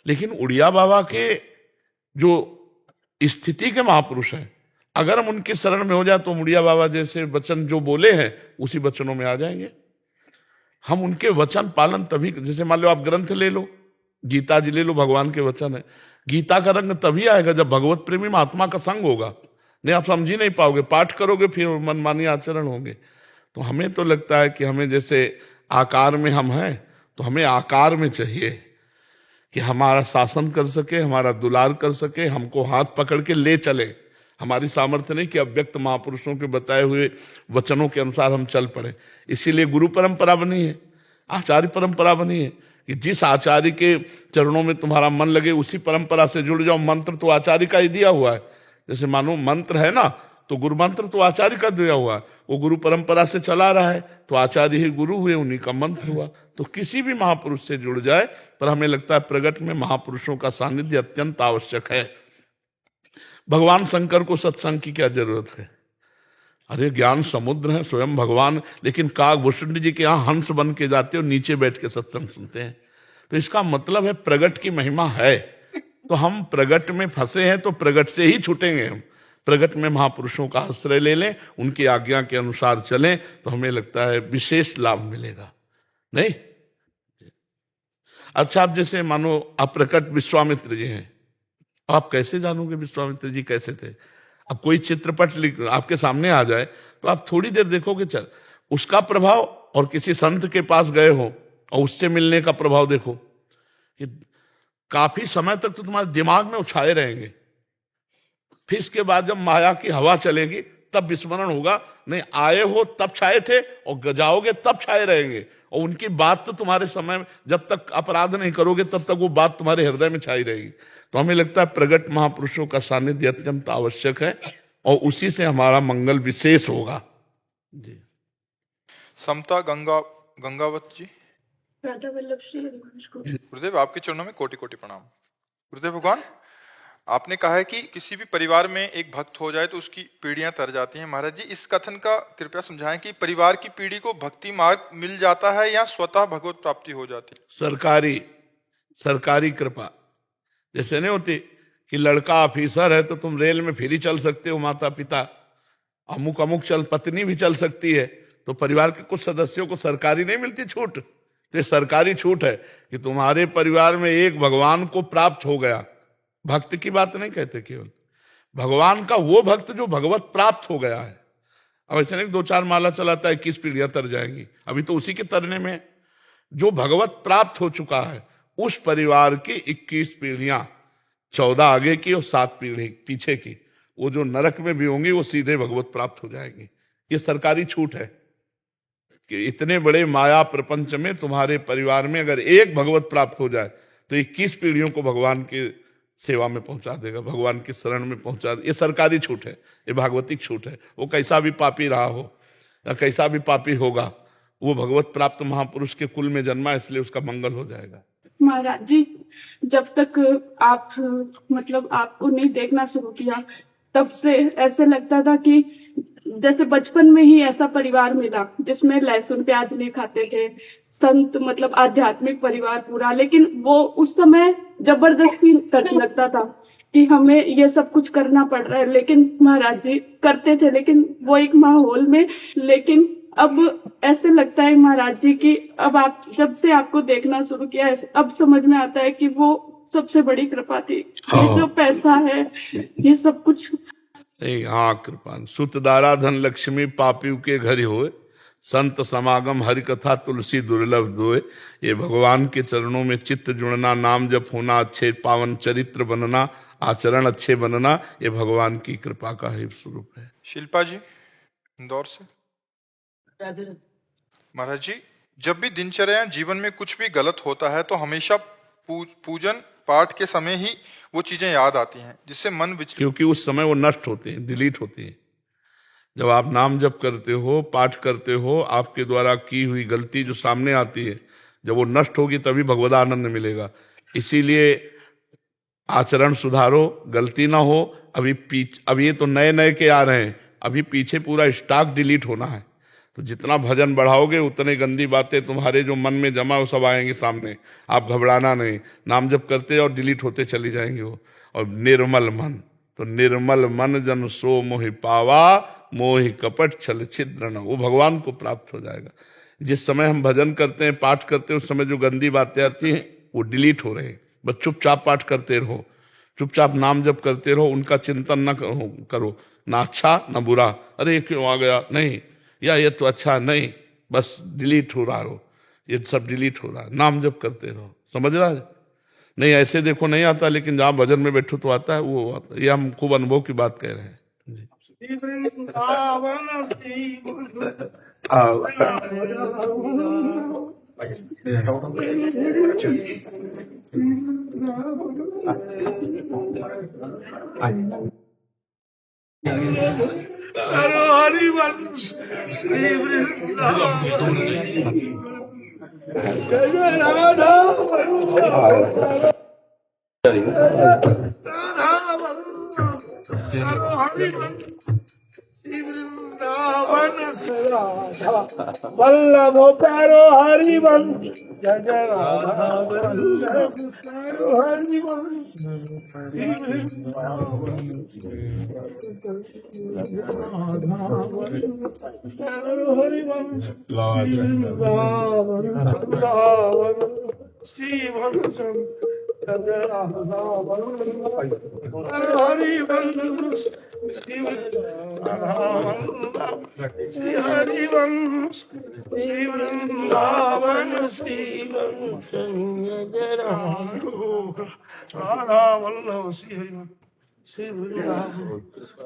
लेकिन उड़िया बाबा के जो स्थिति के महापुरुष हैं, अगर हम उनके शरण में हो जाए तो उड़िया बाबा जैसे वचन जो बोले हैं उसी वचनों में आ जाएंगे। हम उनके वचन पालन तभी, जैसे मान लो आप ग्रंथ ले लो, गीता जी ले लो, भगवान के वचन है। गीता का रंग तभी आएगा जब भगवत प्रेमी महात्मा का संग होगा। नहीं, आप समझ ही नहीं पाओगे, पाठ करोगे फिर मनमानी आचरण होंगे। तो हमें तो लगता है कि हमें जैसे आकार में हम हैं, तो हमें आकार में चाहिए कि हमारा शासन कर सके, हमारा दुलार कर सके, हमको हाथ पकड़ के ले चले। हमारी सामर्थ्य नहीं कि अव्यक्त महापुरुषों के बताए हुए वचनों के अनुसार हम चल पड़े। इसीलिए गुरु परंपरा बनी है, आचार्य परंपरा बनी है कि जिस आचार्य के चरणों में तुम्हारा मन लगे उसी परंपरा से जुड़ जाओ। मंत्र तो आचार्य का ही दिया हुआ है। जैसे मानो मंत्र है ना, तो गुरु मंत्र तो आचार्य का दिया हुआ है, वो गुरु परंपरा से चला रहा है, तो आचार्य ही गुरु हुए, उन्हीं का मंत्र हुआ। तो किसी भी महापुरुष से जुड़ जाए, पर हमें लगता है प्रगट में महापुरुषों का सानिध्य अत्यंत आवश्यक है। भगवान शंकर को सत्संग की क्या जरूरत है? अरे ज्ञान समुद्र है स्वयं भगवान, लेकिन काकभूषण जी के यहाँ हंस बन के जाते हो, नीचे बैठ के सत्संग सुनते हैं। तो इसका मतलब है प्रगट की महिमा है। तो हम प्रगट में फंसे हैं तो प्रगट से ही छूटेंगे हम। प्रगट में महापुरुषों का आश्रय ले लें, उनकी आज्ञा के अनुसार चलें, तो हमें लगता है विशेष लाभ मिलेगा। नहीं? अच्छा, आप जैसे मानो आप प्रकट विश्वामित्र जी हैं, आप कैसे जानोगे विश्वामित्र जी कैसे थे? अब कोई चित्रपट लिख आपके सामने आ जाए तो आप थोड़ी देर देखोगे, चल उसका प्रभाव, और किसी संत के पास गए हो और उससे मिलने का प्रभाव देखो कि काफी समय तक तो तुम्हारे दिमाग में उछाए रहेंगे। फिर इसके बाद जब माया की हवा चलेगी तब विस्मरण होगा, नहीं आए हो तब छाए थे और जाओगे तब छाए रहेंगे, और उनकी बात तो तुम्हारे समय में, जब तक अपराध नहीं करोगे तब तक वो बात तुम्हारे हृदय में छाई रहेगी। तो हमें लगता है प्रगट महापुरुषों का सानिध्य अत्यंत आवश्यक है, और उसी से हमारा मंगल विशेष होगा। जी। समता गंगावत जी। राधा वल्लभ श्री हरिवंश को। गुरुदेव, आपके चरणों में कोटि कोटि प्रणाम। गुरुदेव भगवान, आपने कहा है कि किसी भी परिवार में एक भक्त हो जाए तो उसकी पीढ़ियां तर जाती हैं। महाराज जी, इस कथन का कृपया समझाएं कि परिवार की पीढ़ी को भक्ति मार्ग मिल जाता है या स्वतः भगवत प्राप्ति हो जाती है? सरकारी कृपा जैसे नहीं होती कि लड़का ऑफिसर है तो तुम रेल में फ्री चल सकते हो, माता पिता अमुक अमुक चल, पत्नी भी चल सकती है, तो परिवार के कुछ सदस्यों को सरकारी नहीं मिलती छूट। तो ये सरकारी छूट है कि तुम्हारे परिवार में एक भगवान को प्राप्त हो गया। भक्त की बात नहीं कहते, केवल भगवान का वो भक्त जो भगवत प्राप्त हो गया है। अब ऐसे नहीं 2-4 माला चलाता है 21 पीढ़ियां तर जाएंगी, अभी तो उसी के तरने में है। जो भगवत प्राप्त हो चुका है उस परिवार की 21 पीढ़ियां, 14 आगे की और 7 पीढ़ी पीछे की, वो जो नरक में भी होंगी वो सीधे भगवत प्राप्त हो जाएंगी। ये सरकारी छूट है कि इतने बड़े माया प्रपंच में तुम्हारे परिवार में अगर एक भगवत प्राप्त हो जाए तो 21 पीढ़ियों को भगवान की सेवा में पहुंचा देगा, भगवान की शरण में पहुंचा देगा। ये सरकारी छूट है, ये भागवतिक छूट है। वो कैसा भी पापी रहा हो या कैसा भी पापी होगा, वो भगवत प्राप्त महापुरुष के कुल में जन्मा, इसलिए उसका मंगल हो जाएगा। महाराज जी, जब तक आप मतलब आपको नहीं देखना शुरू किया तब से ऐसे लगता था कि जैसे बचपन में ही ऐसा परिवार मिला जिसमें लहसुन प्याज नहीं खाते थे, संत मतलब आध्यात्मिक परिवार पूरा। लेकिन वो उस समय जबरदस्ती करने लगता था कि हमें ये सब कुछ करना पड़ रहा है, लेकिन महाराज जी करते थे, लेकिन वो एक माहौल में। लेकिन अब ऐसे लगता है महाराज जी की अब आप जब से आपको देखना शुरू किया है, अब समझ में आता है कि वो सबसे बड़ी कृपा थी। ये जो पैसा है, ये सब कुछ हाँ कृपा। सुत दारा धन लक्ष्मी पापियों के घर होए, संत समागम हरि कथा तुलसी दुर्लभ दोए। ये भगवान के चरणों में चित्त जुड़ना, नाम जप होना, अच्छे पावन चरित्र बनना, आचरण अच्छे बनना, ये भगवान की कृपा का ही स्वरूप है। शिल्पा जी इंदौर से। महाराज जी, जब भी दिनचर्या जीवन में कुछ भी गलत होता है तो हमेशा पूजन पाठ के समय ही वो चीजें याद आती हैं, जिससे मन विचलित, क्योंकि उस समय वो नष्ट होते हैं, डिलीट होती हैं। जब आप नाम जप करते हो, पाठ करते हो, आपके द्वारा की हुई गलती जो सामने आती है, जब वो नष्ट होगी तभी भगवद आनंद मिलेगा। इसीलिए आचरण सुधारो, गलती ना हो। अभी ये तो नए नए के आ रहे हैं, अभी पीछे पूरा स्टॉक डिलीट होना है। तो जितना भजन बढ़ाओगे उतने गंदी बातें तुम्हारे जो मन में जमा वो सब आएंगे सामने। आप घबराना नहीं, नाम जप करते और डिलीट होते चली जाएंगे वो। और निर्मल मन, तो निर्मल मन जन सो मोहि पावा, मोहि कपट छल छिद्र न, वो भगवान को प्राप्त हो जाएगा। जिस समय हम भजन करते हैं, पाठ करते हैं, उस समय जो गंदी बातें आती हैं वो डिलीट हो रहे हैं। बस चुपचाप पाठ करते रहो, चुपचाप नाम जप करते रहो, उनका चिंतन न करो, ना अच्छा ना बुरा, अरे ये क्यों आ गया, नहीं, या ये तो अच्छा नहीं, बस डिलीट हो रहा हो, ये सब डिलीट हो रहा है। नाम जप करते रहो, समझ रहा है? नहीं ऐसे देखो नहीं आता, लेकिन जहाँ भजन में बैठो तो आता है, वो आता है। ये हम खूब अनुभव की बात कह रहे हैं। वल्लभ प्यारो हरिवंश, जय जय राधा वल्लभ प्यारो हरिवंश। श्री हरिवंश श्री वृंदावन श्री राधा वल्लभ श्री हरिवंश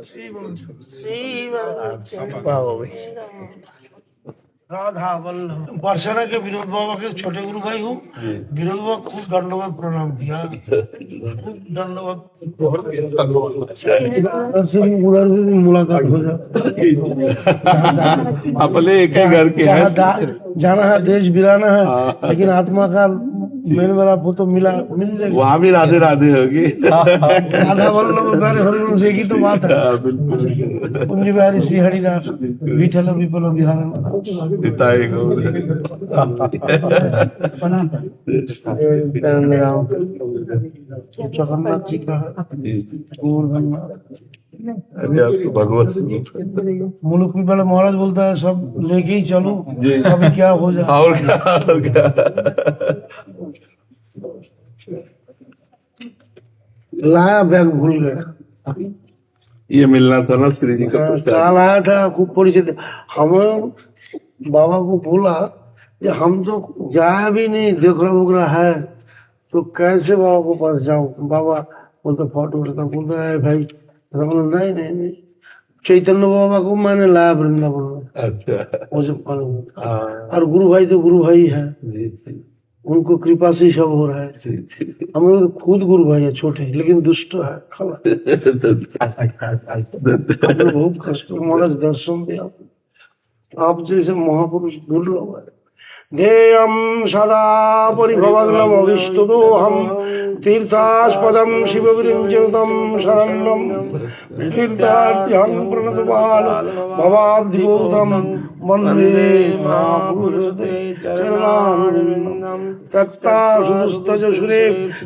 श्री वृंदावन श्री राधा वल्लभ। बरसाना के विनोद बाबा के छोटे गुरु भाई हूँ। विनोद बाबा खूब दंडवत प्रणाम किया, खूब दंडवत। मुलाकात हो जाए। अपने एक ही घर के हैं। जाना है, देश बिराना है, लेकिन आत्मा का मेरा फोटो मिल जाएगा। वहाँ भी राधे राधे होगी। राधा वल्लभ प्यारे हरिवंश एक ही तो बात है। कुंज बिहारी श्री हरिदास विठल विपल बिहार पिताई को जगन्नाथ जी का भगवत मुल्क भी पहले महाराज बोलता है सब लेके ही चलो, अभी क्या हो जाए। और क्या लाया बैग भूल गया। ये मिलना था ना श्री जी का प्रसाद। काल आया था, खूब परिचित। हम बाबा को बोला कि हम तो जाया भी नहीं, देखरा बुकरा है तो कैसे बाबा को पास जाऊं। बाबा बोलते फोटो लेकर बोलता है भाई, नहीं चैतन्य बाबा को मैंने लाया वृंदावन में। अच्छा मुझे मालूम। और गुरु भाई तो गुरु भाई है, जी जी उनको कृपा से ही सब हो रहा है। जी जी हम लोग तो खुद गुरु भाई है, छोटे लेकिन दुष्ट है। खाला बहुत कष्ट महाराज दर्शन दिया। आप जैसे महापुरुष दुर्लभ है। ध्येयं सदा परिभवग्नमभीष्टदोहं तीर्थास्पदं शिवविरिञ्चितं शरणं तीर्थार्थिहं प्रणतपाल भवाब्धिभूतं वन्दे महापुरुषते चरणारविन्दं तक्तासुस्तजसुरे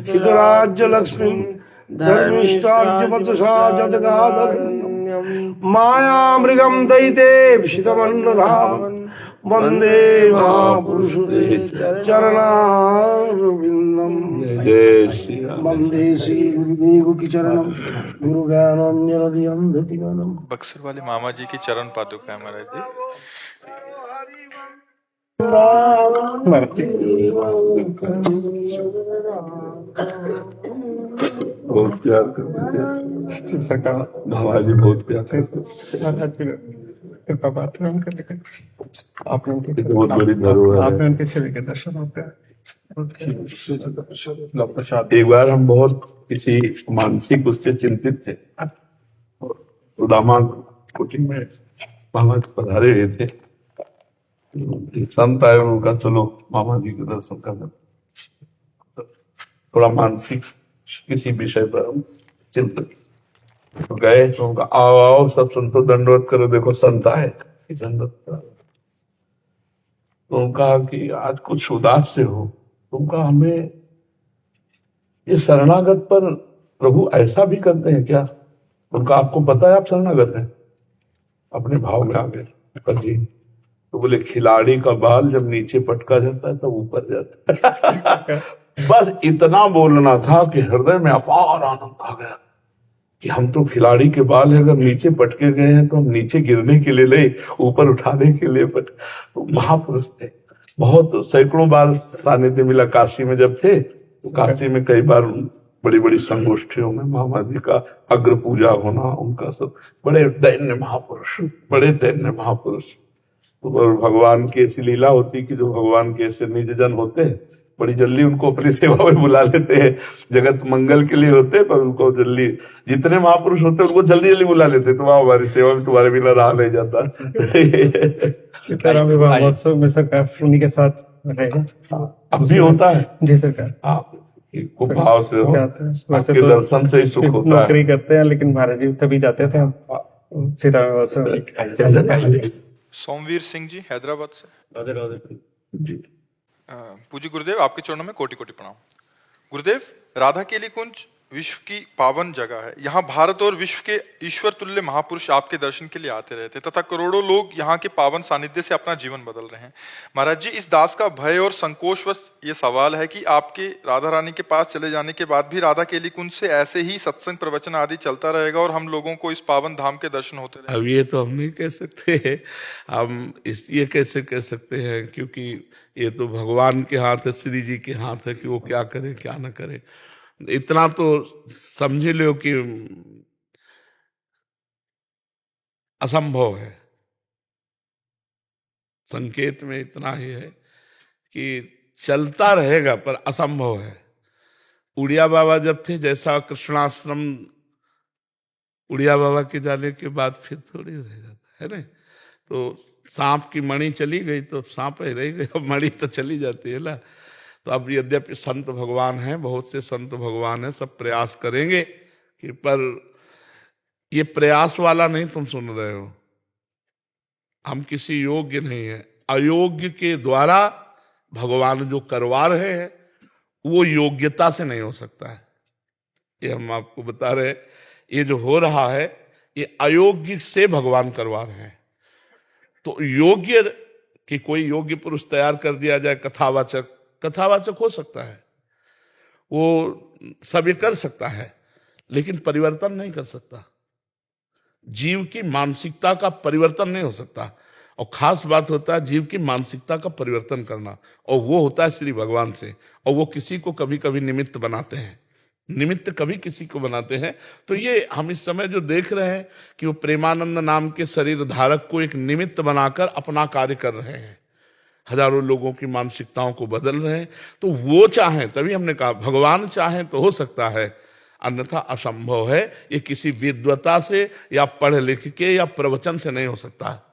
हितराज्यलक्ष्मीं धर्मिष्ठार्यवचसा जदगाधरण्यं मायामृगं दयिते विशितमन्नधाम वंदे महापुरुषते चरणारविन्दं वंदे श्री गुरुदेव की चरणम गुरु ज्ञानांजलिं। बक्सर वाले मामा जी की चरण पादुका है महाराज जी। बहुत प्यार करते हैं महाराज जी, बहुत प्यार बहुत बड़ी धरोहर है। एक बार हम बहुत किसी मानसिक उससे चिंतित थे, उदामा कोचिंग में मामा जी पधारे हुए थे। संत आए, उनका चलो मामा जी के दर्शन करना। थोड़ा मानसिक किसी विषय पर हम चिंतित तो गए, तो उनका आओ आओ सब संतो दंडवत करो, देखो संत आए दंडवत करो। तो उनका कि आज कुछ उदास से हो, तो उनका हमें ये शरणागत पर प्रभु ऐसा भी करते हैं क्या? उनका आपको पता है आप शरणागत हैं? अपने भाव में आ गए जी। तो बोले खिलाड़ी का बाल जब नीचे पटका जाता है तब ऊपर जाता है। बस इतना बोलना था कि हृदय में अपार आनंद आ गया कि हम तो खिलाड़ी के बाल है, अगर नीचे पटके गए हैं तो हम नीचे गिरने के लिए नहीं, ऊपर उठाने के लिए तो महापुरुष थे। बहुत सैकड़ों बार सानिध्य मिला काशी में जब थे, तो काशी में कई बार बड़ी बड़ी संगोष्ठियों में मामा जी का अग्र पूजा होना, उनका सब बड़े दैन्य महापुरुष, बड़े दैन्य महापुरुष। तो भगवान की ऐसी लीला होती कि जो भगवान के ऐसे निज जन होते हैं, बड़ी जल्दी उनको अपनी सेवा में बुला लेते हैं। जगत मंगल के लिए होते, पर उनको जल्दी, जितने महापुरुष होते हैं उनको जल्दी जल्दी बुला लेते। तो वहां हमारी सेवा में तुम्हारे बिना रहा नहीं जाता। सीताराम विवाह महोत्सव में सरकार उन्हीं के साथ रहेगा। अब भी होता है जी सरकार। आप भाव से हो, वैसे आपके तो दर्शन से ही सुख होता है। नौकरी करते हैं, लेकिन भारत जी तभी जाते थे हम सीताराम महोत्सव। सोमवीर सिंह जी हैदराबाद से। पूज्य गुरुदेव, आपके चरणों में कोटि कोटि प्रणाम। गुरुदेव, राधा केली कुंज विश्व की पावन जगह है। यहाँ भारत और विश्व के ईश्वर तुल्य महापुरुष आपके दर्शन के लिए आते रहते तथा करोड़ों लोग यहाँ के पावन सानिध्य से अपना जीवन बदल रहे हैं। महाराज जी, इस दास का भय और संकोचवश ये सवाल है कि आपके राधा रानी के पास चले जाने के बाद भी राधा केली कुंज से ऐसे ही सत्संग प्रवचन आदि चलता रहेगा और हम लोगों को इस पावन धाम के दर्शन होते रहेंगे? अब ये तो हम नहीं कह सकते। हम ये कैसे कह सकते हैं, क्योंकि ये तो भगवान के हाथ है, श्री जी के हाथ है कि वो क्या करे क्या ना करे। इतना तो समझ लो कि असंभव है। संकेत में इतना ही है कि चलता रहेगा पर असंभव है। उड़िया बाबा जब थे, जैसा कृष्णाश्रम उड़िया बाबा के जाने के बाद फिर थोड़ी रह जाता है ना। तो सांप की मणि चली गई तो सांप ही रह गई, अब मणि तो चली जाती है ना। तो अब यद्यपि संत भगवान हैं, बहुत से संत भगवान हैं, सब प्रयास करेंगे कि, पर ये प्रयास वाला नहीं तुम सुन रहे हो। हम किसी योग्य नहीं है, अयोग्य के द्वारा भगवान जो करवा रहे हैं वो योग्यता से नहीं हो सकता है। ये हम आपको बता रहे हैं, ये जो हो रहा है ये अयोग्य से भगवान करवा रहे हैं। तो योग्य कि कोई योग्य पुरुष तैयार कर दिया जाए, कथावाचक हो सकता है, वो सब ये कर सकता है, लेकिन परिवर्तन नहीं कर सकता। जीव की मानसिकता का परिवर्तन नहीं हो सकता। और खास बात होता है जीव की मानसिकता का परिवर्तन करना, और वो होता है श्री भगवान से। और वो किसी को कभी कभी निमित्त बनाते हैं, निमित्त कभी किसी को बनाते हैं। तो ये हम इस समय जो देख रहे हैं कि वो प्रेमानंद नाम के शरीर धारक को एक निमित्त बनाकर अपना कार्य कर रहे हैं, हजारों लोगों की मानसिकताओं को बदल रहे हैं। तो वो चाहें, तभी हमने कहा भगवान चाहें तो हो सकता है, अन्यथा असंभव है। ये किसी विद्वता से या पढ़ लिख के या प्रवचन से नहीं हो सकता।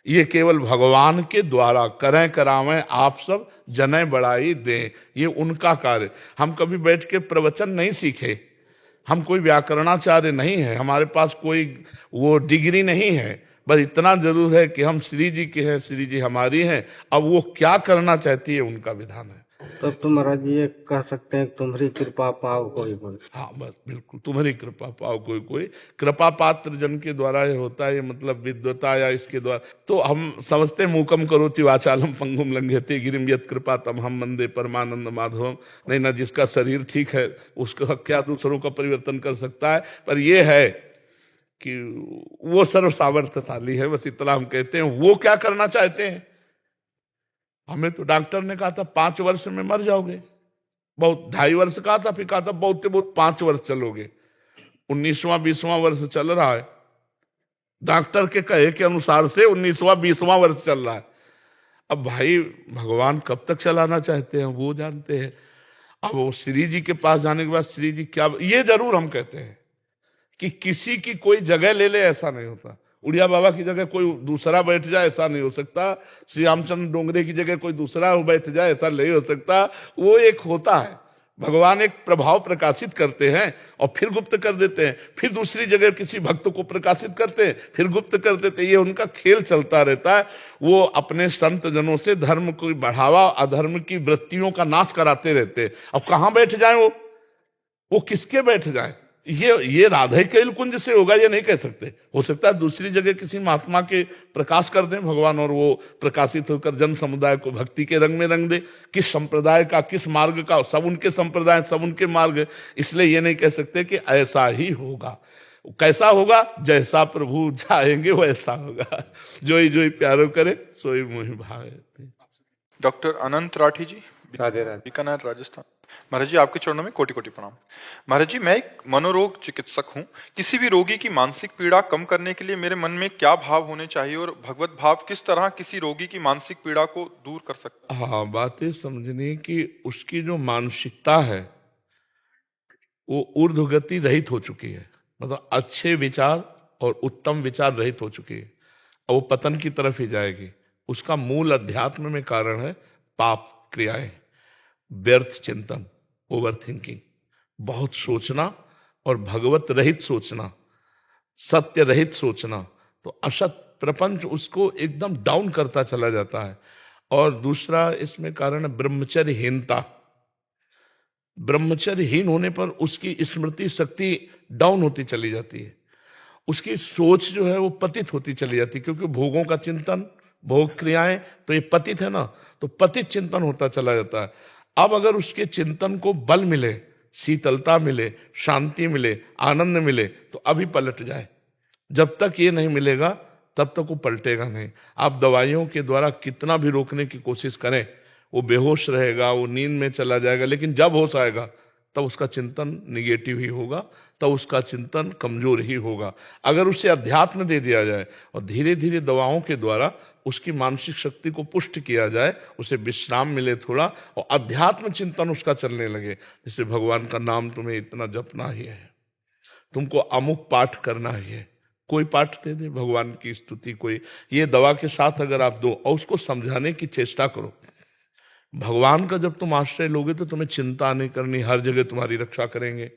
ये केवल भगवान के द्वारा करें करावें आप सब जने बढ़ाई दें, ये उनका कार्य। हम कभी बैठ के प्रवचन नहीं सीखे, हम कोई व्याकरणाचार्य नहीं है, हमारे पास कोई वो डिग्री नहीं है। बस इतना जरूर है कि हम श्री जी के हैं, श्री जी हमारी हैं। अब वो क्या करना चाहती है उनका विधान है। तब तो महाराज ये कह सकते हैं तुम्हारी कृपा पाओ कोई कोई। हाँ बस बिल्कुल, तुम्हारी कृपा पाओ कोई कोई। कृपा पात्र जन के द्वारा ये होता है, मतलब विद्वता या इसके द्वारा। तो हम समझते मूकम करोति वाचालम पंगुम लंघयते गिरिम यत् कृपा तम हम वंदे परमानंद माधवम। नहीं ना, जिसका शरीर ठीक है उसका क्या दूसरों का परिवर्तन कर सकता है। पर यह है कि वो सर्व सामर्थ्यशाली है, बस इतना हम कहते हैं। वो क्या करना चाहते हैं? हमें तो डॉक्टर ने कहा था 5 वर्ष में मर जाओगे, बहुत 2.5 वर्ष कहा था, फिर कहा था बहुत 5 वर्ष चलोगे। 19वां 20वां वर्ष चल रहा है, डॉक्टर के कहे के अनुसार से 19वां 20वां वर्ष चल रहा है। अब भाई भगवान कब तक चलाना चाहते हैं वो जानते हैं। अब वो श्री जी के पास जाने के बाद श्री जी क्या, ये जरूर हम कहते हैं कि किसी की कोई जगह ले ले, ऐसा नहीं होता। उड़िया बाबा की जगह कोई दूसरा बैठ जाए ऐसा नहीं हो सकता। श्री रामचंद्र डोंगरे की जगह कोई दूसरा बैठ जाए ऐसा नहीं हो सकता। वो एक होता है, भगवान एक प्रभाव प्रकाशित करते हैं और फिर गुप्त कर देते हैं, फिर दूसरी जगह किसी भक्त को प्रकाशित करते हैं, फिर गुप्त कर देते हैं। ये उनका खेल चलता रहता है। वो अपने संत जनों से धर्म को बढ़ावा, अधर्म की वृत्तियों का नाश कराते रहते हैं। अब कहाँ बैठ जाए वो किसके बैठ जाए? ये राधे कैल कुंज से होगा ये नहीं कह सकते। हो सकता है दूसरी जगह किसी महात्मा के प्रकाश कर दें भगवान, और वो प्रकाशित होकर जन समुदाय को भक्ति के रंग में रंग दे। किस संप्रदाय का, किस मार्ग का, सब उनके संप्रदाय, सब उनके मार्ग। इसलिए ये नहीं कह सकते कि ऐसा ही होगा। कैसा होगा? जैसा प्रभु चाहेंगे वैसा होगा। जोई जोई प्यारो करे सोई मोहि भावे। डॉक्टर अनंत राठी जी, राधे राधे। बीकानेर, राजस्थान। महाराज जी, आपके चरणों में कोटि कोटि प्रणाम। महाराज जी, मैं एक मनोरोग चिकित्सक हूँ। किसी भी रोगी की मानसिक पीड़ा कम करने के लिए मेरे मन में क्या भाव होने चाहिए और भगवत भाव किस तरह किसी रोगी की मानसिक पीड़ा को दूर कर सकता है? हाँ, बात ये समझनी कि उसकी जो मानसिकता है वो ऊर्ध्वगति रहित हो चुकी है, मतलब अच्छे विचार और उत्तम विचार रहित हो चुकी है, और वो पतन की तरफ ही जाएगी। उसका मूल अध्यात्म में कारण है पाप क्रियाएं, व्यर्थ चिंतन, ओवर थिंकिंग, बहुत सोचना और भगवत रहित सोचना, सत्य रहित सोचना। तो असत प्रपंच उसको एकदम डाउन करता चला जाता है। और दूसरा इसमें कारण है ब्रह्मचर्यहीनता। ब्रह्मचर्यहीन होने पर उसकी स्मृति शक्ति डाउन होती चली जाती है, उसकी सोच जो है वो पतित होती चली जाती है, क्योंकि भोगों का चिंतन, भोग क्रियाएं, तो ये पतित है ना, तो पतित चिंतन होता चला जाता है। अब अगर उसके चिंतन को बल मिले, शीतलता मिले, शांति मिले, आनंद मिले, तो अभी पलट जाए। जब तक ये नहीं मिलेगा तब तक वो पलटेगा नहीं। आप दवाइयों के द्वारा कितना भी रोकने की कोशिश करें, वो बेहोश रहेगा, वो नींद में चला जाएगा, लेकिन जब होश आएगा तब उसका चिंतन निगेटिव ही होगा, तब उसका चिंतन कमजोर ही होगा। अगर उसे अध्यात्म दे दिया जाए और धीरे धीरे दवाओं के द्वारा उसकी मानसिक शक्ति को पुष्ट किया जाए, उसे विश्राम मिले थोड़ा, और अध्यात्म चिंतन उसका चलने लगे, जैसे भगवान का नाम तुम्हें इतना जपना ही है, तुमको अमुक पाठ करना ही है, कोई पाठ दे दे भगवान की स्तुति, कोई ये दवा के साथ अगर आप दो और उसको समझाने की चेष्टा करो। भगवान का जब तुम आश्रय लोगे तो तुम्हें चिंता नहीं करनी, हर जगह तुम्हारी रक्षा करेंगे।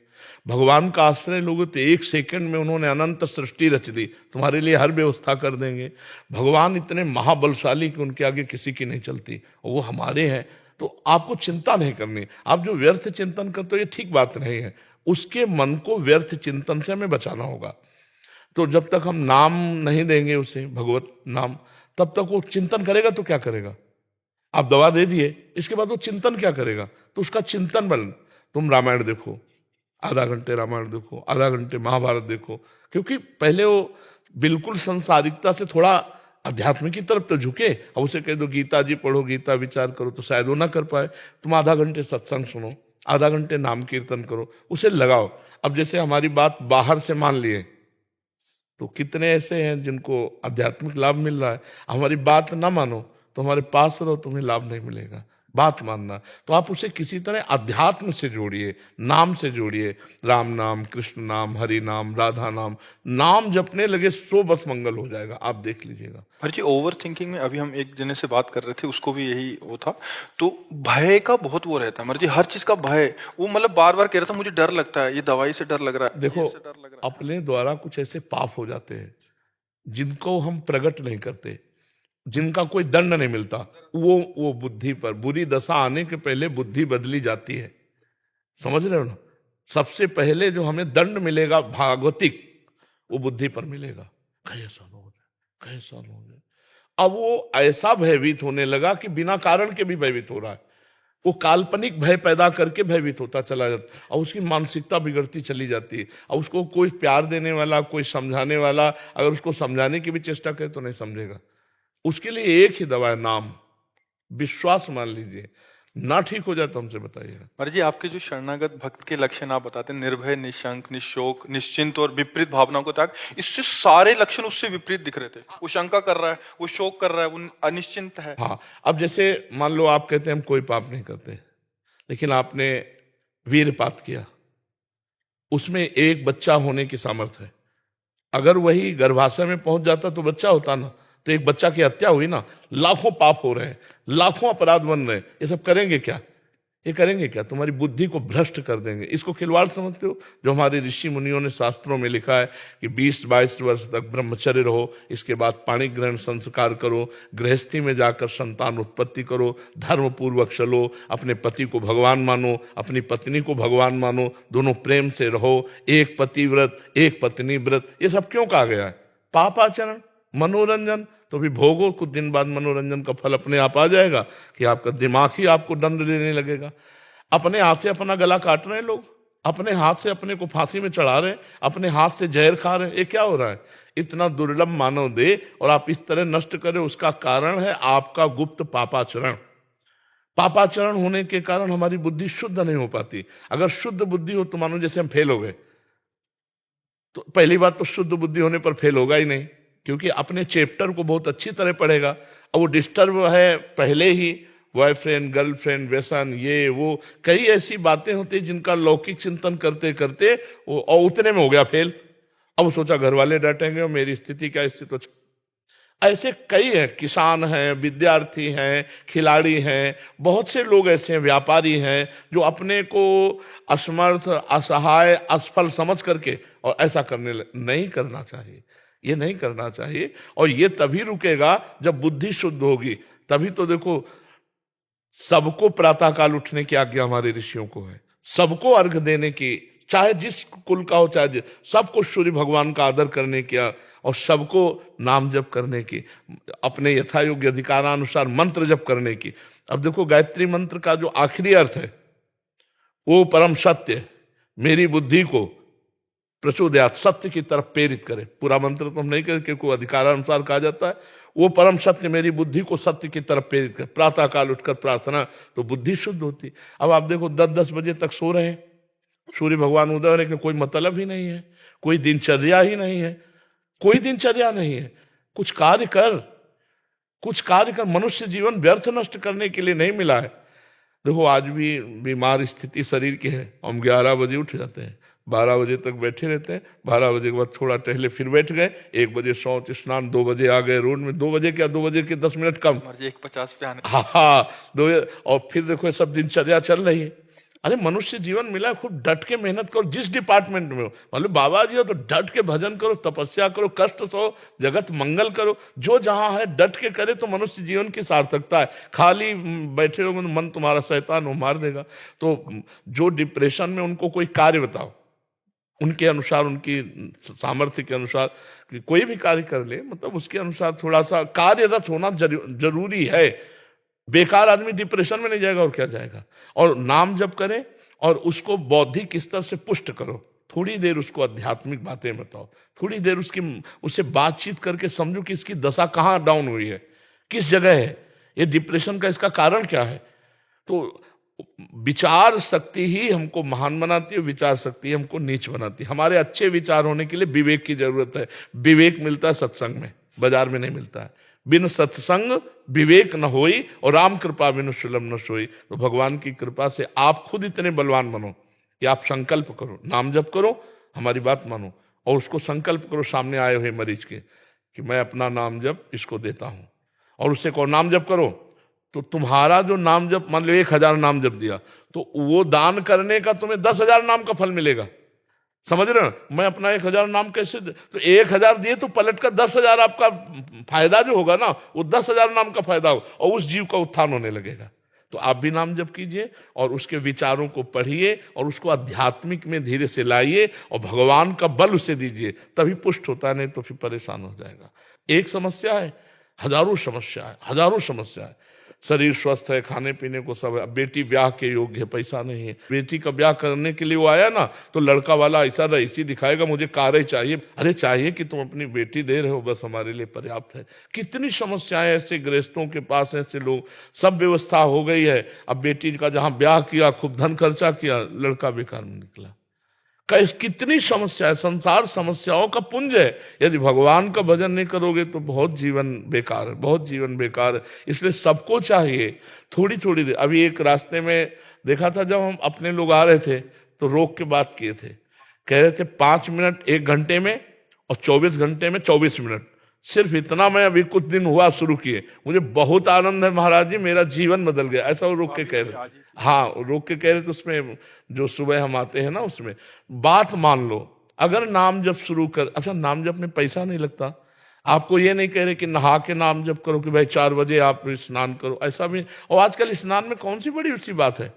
भगवान का आश्रय लोगे तो एक सेकंड में उन्होंने अनंत सृष्टि रच दी, तुम्हारे लिए हर व्यवस्था कर देंगे। भगवान इतने महाबलशाली कि उनके आगे किसी की नहीं चलती, और वो हमारे हैं, तो आपको चिंता नहीं करनी। आप जो व्यर्थ चिंतन करते हो ये ठीक बात नहीं है, उसके मन को व्यर्थ चिंतन से हमें बचाना होगा। तो जब तक हम नाम नहीं देंगे उसे, भगवत नाम, तब तक वो चिंतन करेगा तो क्या करेगा? आप दवा दे दिए, इसके बाद वो चिंतन क्या करेगा? तो उसका चिंतन बल, तुम रामायण देखो, आधा घंटे रामायण देखो, आधा घंटे महाभारत देखो, क्योंकि पहले वो बिल्कुल संसारिकता से थोड़ा अध्यात्म की तरफ तो झुके, और उसे कह दो गीता जी पढ़ो, गीता विचार करो, तो शायद वो ना कर पाए। तुम आधा घंटे सत्संग सुनो, आधा घंटे नाम कीर्तन करो, उसे लगाओ। अब जैसे हमारी बात बाहर से मान लिए, तो कितने ऐसे हैं जिनको आध्यात्मिक लाभ मिल रहा है। हमारी बात ना मानो तो हमारे पास रहो, तुम्हें लाभ नहीं मिलेगा। बात मानना, तो आप उसे किसी तरह अध्यात्म से जोड़िए, नाम से जोड़िए। राम नाम, कृष्ण नाम, हरि नाम, राधा नाम, नाम जपने लगे सो बस मंगल हो जाएगा, आप देख लीजिएगा। हर जी ओवर थिंकिंग में अभी हम एक जने से बात कर रहे थे, उसको भी यही वो था, तो भय का बहुत वो रहता है मर्जी, हर चीज का भय, वो मतलब बार बार कह रहा था मुझे डर लगता है, ये दवाई से डर लग रहा है, देखो, ये से डर लग रहा है। अपने द्वारा कुछ ऐसे पाप हो जाते हैं जिनको हम प्रकट नहीं करते, जिनका कोई दंड नहीं मिलता, वो बुद्धि पर, बुरी दशा आने के पहले बुद्धि बदली जाती है, समझ रहे हो ना? सबसे पहले जो हमें दंड मिलेगा भागवतिक, वो बुद्धि पर मिलेगा। कई साल हो गए, कई साल हो गए, अब वो ऐसा भयभीत होने लगा कि बिना कारण के भी भयभीत हो रहा है। वो काल्पनिक भय पैदा करके भयभीत होता चला जाता, और उसकी मानसिकता बिगड़ती चली जाती है। और उसको कोई प्यार देने वाला, कोई समझाने वाला, अगर उसको समझाने की भी चेष्टा करे तो नहीं समझेगा। उसके लिए एक ही दवा है, नाम, विश्वास मान लीजिए। ना ठीक हो जाए तो हमसे बताइएगा। मर जी, आपके जो शरणागत भक्त के लक्षण आप बताते हैं, निर्भय, निशंक, निशोक, निश्चिंत और विपरीत भावनाओं को त्याग, इससे सारे लक्षण उससे विपरीत दिख रहे थे। वो शंका कर रहा है, वो शोक कर रहा है, वो अनिश्चिंत है। हाँ, अब जैसे मान लो आप कहते हैं हम कोई पाप नहीं करते, लेकिन आपने वीरपात किया, उसमें एक बच्चा होने की सामर्थ्य है। अगर वही गर्भाशय में पहुंच जाता तो बच्चा होता ना, तो एक बच्चा की हत्या हुई ना। लाखों पाप हो रहे हैं, लाखों अपराध बन रहे हैं, ये सब करेंगे क्या? ये करेंगे क्या? तुम्हारी बुद्धि को भ्रष्ट कर देंगे। इसको खिलवाड़ समझते हो? जो हमारे ऋषि मुनियों ने शास्त्रों में लिखा है कि 20-22 वर्ष तक ब्रह्मचर्य रहो, इसके बाद पाणी ग्रहण संस्कार करो, गृहस्थी में जाकर संतान उत्पत्ति करो, धर्म पूर्वक चलो, अपने पति को भगवान मानो, अपनी पत्नी को भगवान मानो, दोनों प्रेम से रहो, एक पति व्रत, एक पत्नी व्रत। ये सब क्यों कहा गया है? पापाचरण, मनोरंजन, तो भी भोगो, कुछ दिन बाद मनोरंजन का फल अपने आप आ जाएगा कि आपका दिमाग ही आपको दंड देने लगेगा। अपने हाथ से अपना गला काट रहे हैं लोग, अपने हाथ से अपने को फांसी में चढ़ा रहे हैं, अपने हाथ से जहर खा रहे हैं। ये क्या हो रहा है? इतना दुर्लभ मानव दे और आप इस तरह नष्ट करें, उसका कारण है आपका गुप्त पापाचरण। पापाचरण होने के कारण हमारी बुद्धि शुद्ध नहीं हो पाती। अगर शुद्ध बुद्धि हो तो मानो जैसे हम फेल हो गए, तो पहली बात तो शुद्ध बुद्धि होने पर फेल होगा ही नहीं, क्योंकि अपने चैप्टर को बहुत अच्छी तरह पढ़ेगा। अब वो डिस्टर्ब है पहले ही, बॉयफ्रेंड, गर्लफ्रेंड, व्यसन, ये वो कई ऐसी बातें होती जिनका लौकिक चिंतन करते करते वो और उतने में हो गया फेल। अब सोचा घर वाले डांटेंगे और मेरी स्थिति क्या स्थिति। तो ऐसे कई हैं, किसान हैं, विद्यार्थी हैं, खिलाड़ी हैं, बहुत से लोग ऐसे हैं, व्यापारी हैं, जो अपने को असमर्थ, असहाय, असफल समझ करके और ऐसा नहीं करना चाहिए। ये नहीं करना चाहिए, और ये तभी रुकेगा जब बुद्धि शुद्ध होगी। तभी तो देखो, सबको प्रातःकाल उठने की आज्ञा हमारे ऋषियों को है, सबको अर्घ देने की, चाहे जिस कुल का हो चाहे सबको सूर्य भगवान का आदर करने की और सबको नाम जप करने की, अपने यथायोग्य अधिकारानुसार मंत्र जप करने की। अब देखो गायत्री मंत्र का जो आखिरी अर्थ है वो परम सत्य, मेरी बुद्धि को प्रचोदयात, सत्य की तरफ प्रेरित करे। पूरा मंत्र तो हम नहीं कहते क्योंकि अधिकारानुसार कहा जाता है। वो परम सत्य मेरी बुद्धि को सत्य की तरफ प्रेरित करे। प्रातः काल उठकर प्रार्थना तो बुद्धि शुद्ध होती। अब आप देखो 10-10 बजे तक सो रहे हैं, सूर्य भगवान उदय होने का कोई मतलब ही नहीं है, कोई दिनचर्या ही नहीं है, कोई दिनचर्या नहीं है। कुछ कार्य कर, कुछ कार्य कर। मनुष्य जीवन व्यर्थ नष्ट करने के लिए नहीं मिला है। देखो आज भी बीमार स्थिति शरीर की है, हम 11 बजे उठ जाते हैं, 12 बजे तक बैठे रहते हैं, 12 बजे के बाद थोड़ा टहले फिर बैठ गए, 1 बजे शौच स्नान, 2 बजे आ गए रोड में, 2 बजे क्या 2 बजे के 10 मिनट कम, 1:50 पे आने। हाँ 2, और फिर देखो ये सब दिनचर्या चल रही है। अरे मनुष्य जीवन मिला है, खूब डट के मेहनत करो जिस डिपार्टमेंट में हो। मतलब बाबा जी हो तो डट के भजन करो, तपस्या करो, कष्ट सहो, जगत मंगल करो। जो जहां है डट के करे तो मनुष्य जीवन की सार्थकता है। खाली बैठे हो तो मन तुम्हारा शैतान वो मार देगा। तो जो डिप्रेशन में, उनको कोई कार्य बताओ, उनके अनुसार, उनकी सामर्थ्य के अनुसार कोई भी कार्य कर ले, मतलब उसके अनुसार थोड़ा सा कार्यरत होना जरूरी है। बेकार आदमी डिप्रेशन में नहीं जाएगा और क्या जाएगा। और नाम जप करें और उसको बौद्धिक स्तर से पुष्ट करो। थोड़ी देर उसको आध्यात्मिक बातें बताओ, थोड़ी देर उससे बातचीत करके समझो कि इसकी दशा कहाँ डाउन हुई है, किस जगह है, ये डिप्रेशन का इसका कारण क्या है। तो विचार शक्ति ही हमको महान बनाती है, विचार शक्ति हमको नीच बनाती है। हमारे अच्छे विचार होने के लिए विवेक की जरूरत है। विवेक मिलता है सत्संग में, बाजार में नहीं मिलता है। बिन सत्संग विवेक न होई और राम कृपा बिनु सुलभ न सोई। तो भगवान की कृपा से आप खुद इतने बलवान बनो कि आप संकल्प करो, नाम जप करो, हमारी बात मानो और उसको संकल्प करो सामने आए हुए मरीज के कि मैं अपना नाम जप इसको देता हूं, और उससे कहो नाम जप करो। तो तुम्हारा जो नाम जप, मान लो 1000 नाम जप दिया तो वो दान करने का तुम्हें 10,000 नाम का फल मिलेगा। समझ रहे हो? मैं अपना 1000 नाम कैसे तो 1000 दिए तो पलट कर 10,000 आपका फायदा जो होगा ना, वो 10,000 नाम का फायदा हो और उस जीव का उत्थान होने लगेगा। तो आप भी नाम जप कीजिए और उसके विचारों को पढ़िए और उसको आध्यात्मिक में धीरे से लाइए और भगवान का बल उसे दीजिए, तभी पुष्ट होता है, नहीं तो फिर परेशान हो जाएगा। एक समस्या है, हजारों समस्या है, हजारों समस्या है। शरीर स्वस्थ है, खाने पीने को सब है। अब बेटी ब्याह के योग्य है, पैसा नहीं है। बेटी का ब्याह करने के लिए वो आया ना तो लड़का वाला ऐसा रईसी दिखाएगा, मुझे कार ही चाहिए। अरे चाहिए कि तुम अपनी बेटी दे रहे हो, बस हमारे लिए पर्याप्त है। कितनी समस्याएं ऐसे गृहस्थों के पास, ऐसे लोग, सब व्यवस्था हो गई है। अब बेटी का जहां ब्याह किया, खूब धन खर्चा किया, लड़का बेकार में निकला। कितनी समस्या है, संसार समस्याओं का पुंज है। यदि भगवान का भजन नहीं करोगे तो बहुत जीवन बेकार है, बहुत जीवन बेकार है। इसलिए सबको चाहिए थोड़ी थोड़ी देर। अभी एक रास्ते में देखा था, जब हम अपने लोग आ रहे थे तो रोक के बात किए थे, कह रहे थे 5 मिनट 1 घंटे में और 24 घंटे में 24 मिनट। सिर्फ इतना मैं अभी कुछ दिन हुआ शुरू किए, मुझे बहुत आनंद है महाराज जी, मेरा जीवन बदल गया। ऐसा वो रोक के कह रहे, हाँ रोक के कह रहे। तो उसमें जो सुबह हम आते हैं ना, उसमें बात मान लो। अगर नाम जप शुरू कर, अच्छा नाम जप में पैसा नहीं लगता। आपको ये नहीं कह रहे कि नहा के नाम जप करो कि भाई 4 बजे आप स्नान करो, ऐसा भी। और आजकल स्नान में कौन सी बड़ी ऊंची बात है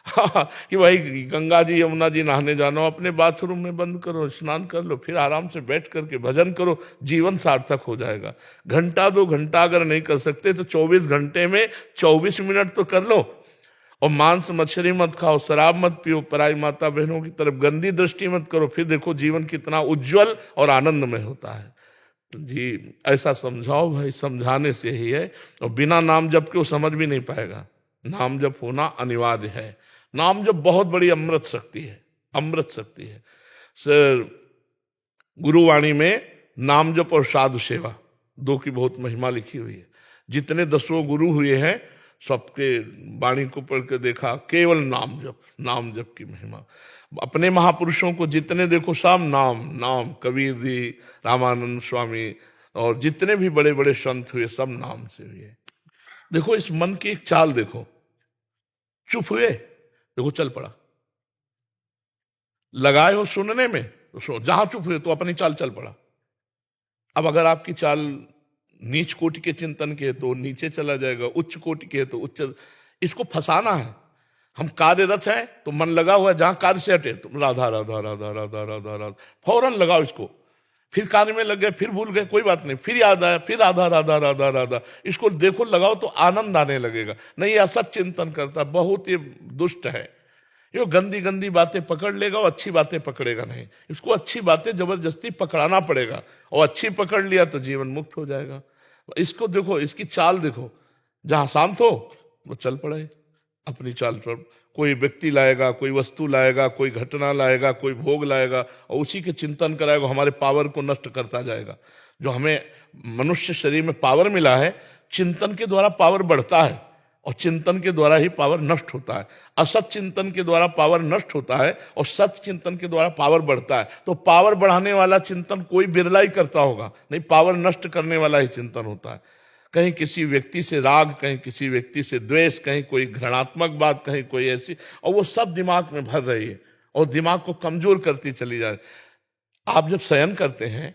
कि भाई गंगा जी यमुना जी नहाने जाना, अपने बाथरूम में बंद करो, स्नान कर लो, फिर आराम से बैठ करके भजन करो, जीवन सार्थक हो जाएगा। घंटा 2 घंटा अगर नहीं कर सकते तो 24 घंटे में 24 मिनट तो कर लो। और मांस मछली मत खाओ, शराब मत पियो, पराई माता बहनों की तरफ गंदी दृष्टि मत करो, फिर देखो जीवन कितना उज्जवल और आनंदमय होता है। तो जी ऐसा समझाओ भाई, समझाने से ही है। और बिना नाम जप के वो समझ भी नहीं पाएगा। नाम जप होना अनिवार्य है। नाम जप बहुत बड़ी अमृत शक्ति है, अमृत शक्ति है। सर गुरुवाणी में नाम जप और साधु सेवा 2 की बहुत महिमा लिखी हुई है। जितने 10 गुरु हुए हैं सबके वाणी को पढ़ के देखा, केवल नाम जप, नाम जप की महिमा। अपने महापुरुषों को जितने देखो सब नाम नाम, कबीर जी, रामानंद स्वामी और जितने भी बड़े बड़े संत हुए सब नाम से हुए। देखो इस मन की एक चाल देखो, चुप हुए देखो चल पड़ा, लगाए हो सुनने में तो जहां चुप हुए तो अपनी चाल चल पड़ा। अब अगर आपकी चाल नीच कोटि के चिंतन के तो नीचे चला जाएगा, उच्च कोटि के तो उच्च। इसको फंसाना है। हम कार्यरत हैं तो मन लगा हुआ है, जहां कार्य से हटे तुम राधा राधा राधा राधा राधा राधा फौरन लगाओ इसको। फिर कार्य में लग गए, फिर भूल गए, कोई बात नहीं, फिर याद आया, फिर राधा राधा राधा राधा, इसको देखो लगाओ तो आनंद आने लगेगा। नहीं, असत चिंतन करता, बहुत ही दुष्ट है। ये गंदी गंदी बातें पकड़ लेगा और अच्छी बातें पकड़ेगा नहीं। इसको अच्छी बातें जबरदस्ती पकड़ाना पड़ेगा, और अच्छी पकड़ लिया तो जीवन मुक्त हो जाएगा। इसको देखो, इसकी चाल देखो, जहां शांत हो वो चल पड़े अपनी चाल पर। कोई व्यक्ति लाएगा, कोई वस्तु लाएगा, कोई घटना लाएगा, कोई भोग लाएगा, और उसी के चिंतन कराएगा, हमारे पावर को नष्ट करता जाएगा। जो हमें मनुष्य शरीर में पावर मिला है, चिंतन के द्वारा पावर बढ़ता है और चिंतन के द्वारा ही पावर नष्ट होता है। असत चिंतन के द्वारा पावर नष्ट होता है और सत चिंतन के द्वारा पावर बढ़ता है। तो पावर बढ़ाने वाला चिंतन कोई बिरला ही करता होगा, नहीं, पावर नष्ट करने वाला ही चिंतन होता है। कहीं किसी व्यक्ति से राग, कहीं किसी व्यक्ति से द्वेष, कहीं कोई घृणात्मक बात, कहीं कोई ऐसी, और वो सब दिमाग में भर रही है और दिमाग को कमजोर करती चली जा रही। आप जब शयन करते हैं,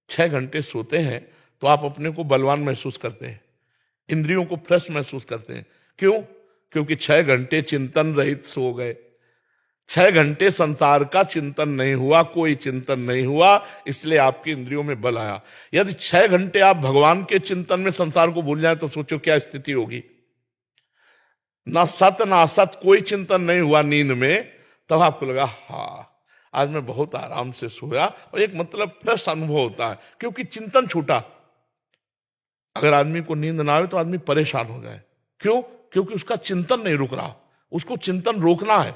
6 घंटे सोते हैं, तो आप अपने को बलवान महसूस करते हैं, इंद्रियों को फ्रेश महसूस करते हैं। क्यों? क्योंकि 6 घंटे चिंतन रहित सो गए। 6 घंटे संसार का चिंतन नहीं हुआ, कोई चिंतन नहीं हुआ, इसलिए आपकी इंद्रियों में बल आया। यदि 6 घंटे आप भगवान के चिंतन में संसार को भूल जाए तो सोचो क्या स्थिति होगी। ना सत ना असत कोई चिंतन नहीं हुआ नींद में, तब आपको लगा हाँ आज मैं बहुत आराम से सोया, और एक मतलब फ्रेश अनुभव होता है, क्योंकि चिंतन छूटा। अगर आदमी को नींद ना आए तो आदमी परेशान हो जाए। क्यों? क्योंकि उसका चिंतन नहीं रुक रहा, उसको चिंतन रोकना है।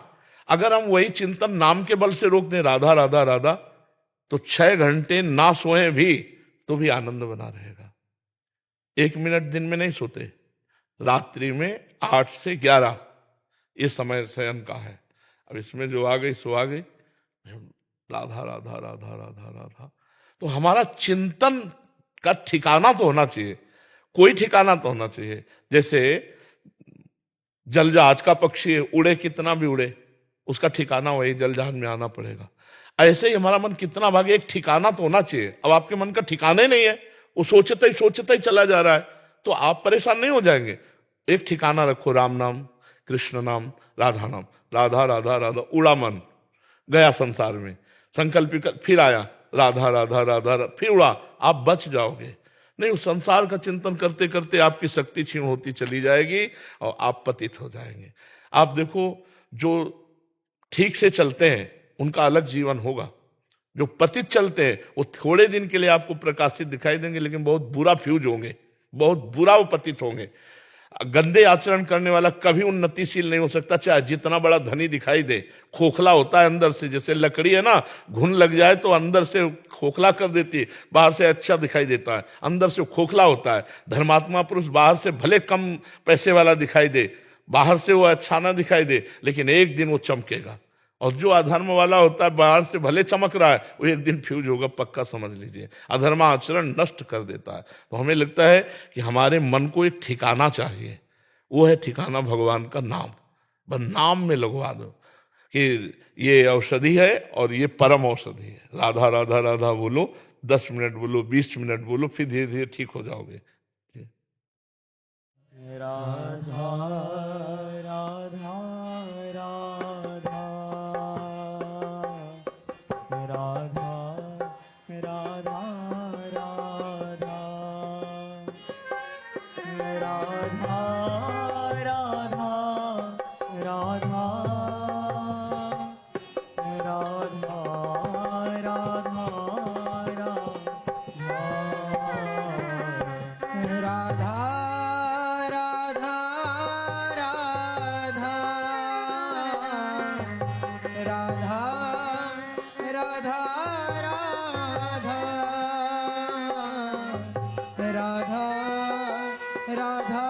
अगर हम वही चिंतन नाम के बल से रोक दें, राधा राधा राधा, तो 6 घंटे ना सोए भी तो भी आनंद बना रहेगा। 1 मिनट दिन में नहीं सोते, रात्रि में 8 से 11 ये समय शयन का है। अब इसमें जो आ गई सो आ गई, राधा राधा राधा राधा राधा। तो हमारा चिंतन का ठिकाना तो होना चाहिए, कोई ठिकाना तो होना चाहिए। जैसे जल जहाज का पक्षी है, उड़े कितना भी उड़े, उसका ठिकाना वही जल जहाज में आना पड़ेगा। ऐसे ही हमारा मन कितना भागे, एक ठिकाना तो होना चाहिए। अब आपके मन का ठिकाना ही नहीं है, वो सोचते ही चला जा रहा है, तो आप परेशान नहीं हो जाएंगे। एक ठिकाना रखो, राम नाम, कृष्ण नाम, राधा नाम, राधा राधा राधा, उड़ा मन गया संसार में, संकल्प फिर आया राधा राधा राधा, फिर उड़ा, आप बच जाओगे। नहीं, उस संसार का चिंतन करते करते आपकी शक्ति क्षीण होती चली जाएगी और आप पतित हो जाएंगे। आप देखो, जो ठीक से चलते हैं उनका अलग जीवन होगा, जो पतित चलते हैं वो थोड़े दिन के लिए आपको प्रकाशित दिखाई देंगे, लेकिन बहुत बुरा फ्यूज होंगे, बहुत बुरा वो पतित होंगे। गंदे आचरण करने वाला कभी उन्नतिशील नहीं हो सकता, चाहे जितना बड़ा धनी दिखाई दे, खोखला होता है अंदर से। जैसे लकड़ी है ना, घुन लग जाए तो अंदर से खोखला कर देती है, बाहर से अच्छा दिखाई देता है, अंदर से खोखला होता है। धर्मात्मा पुरुष बाहर से भले कम पैसे वाला दिखाई दे, बाहर से वो अच्छा ना दिखाई दे, लेकिन एक दिन वो चमकेगा। और जो अधर्म वाला होता है, बाहर से भले चमक रहा है, वो एक दिन फ्यूज होगा, पक्का समझ लीजिए। अधर्म आचरण नष्ट कर देता है। तो हमें लगता है कि हमारे मन को एक ठिकाना चाहिए, वो है ठिकाना भगवान का नाम। बस नाम में लगवा दो कि ये औषधि है और ये परम औषधि है। राधा राधा राधा बोलो, 10 मिनट बोलो, 20 मिनट बोलो, फिर धीरे धीरे ठीक हो जाओगे। राधा राधा राधा राधा राधा राधा राधा राधा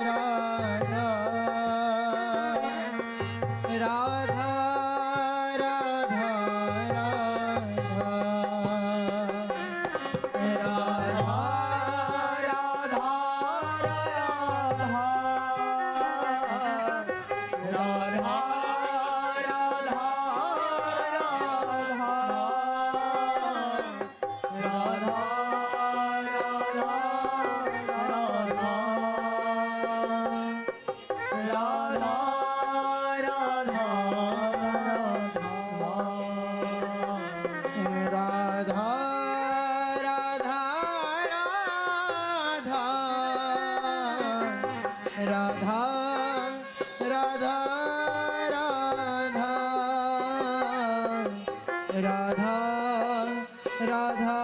राधा राधा राधा राधा राधा राधा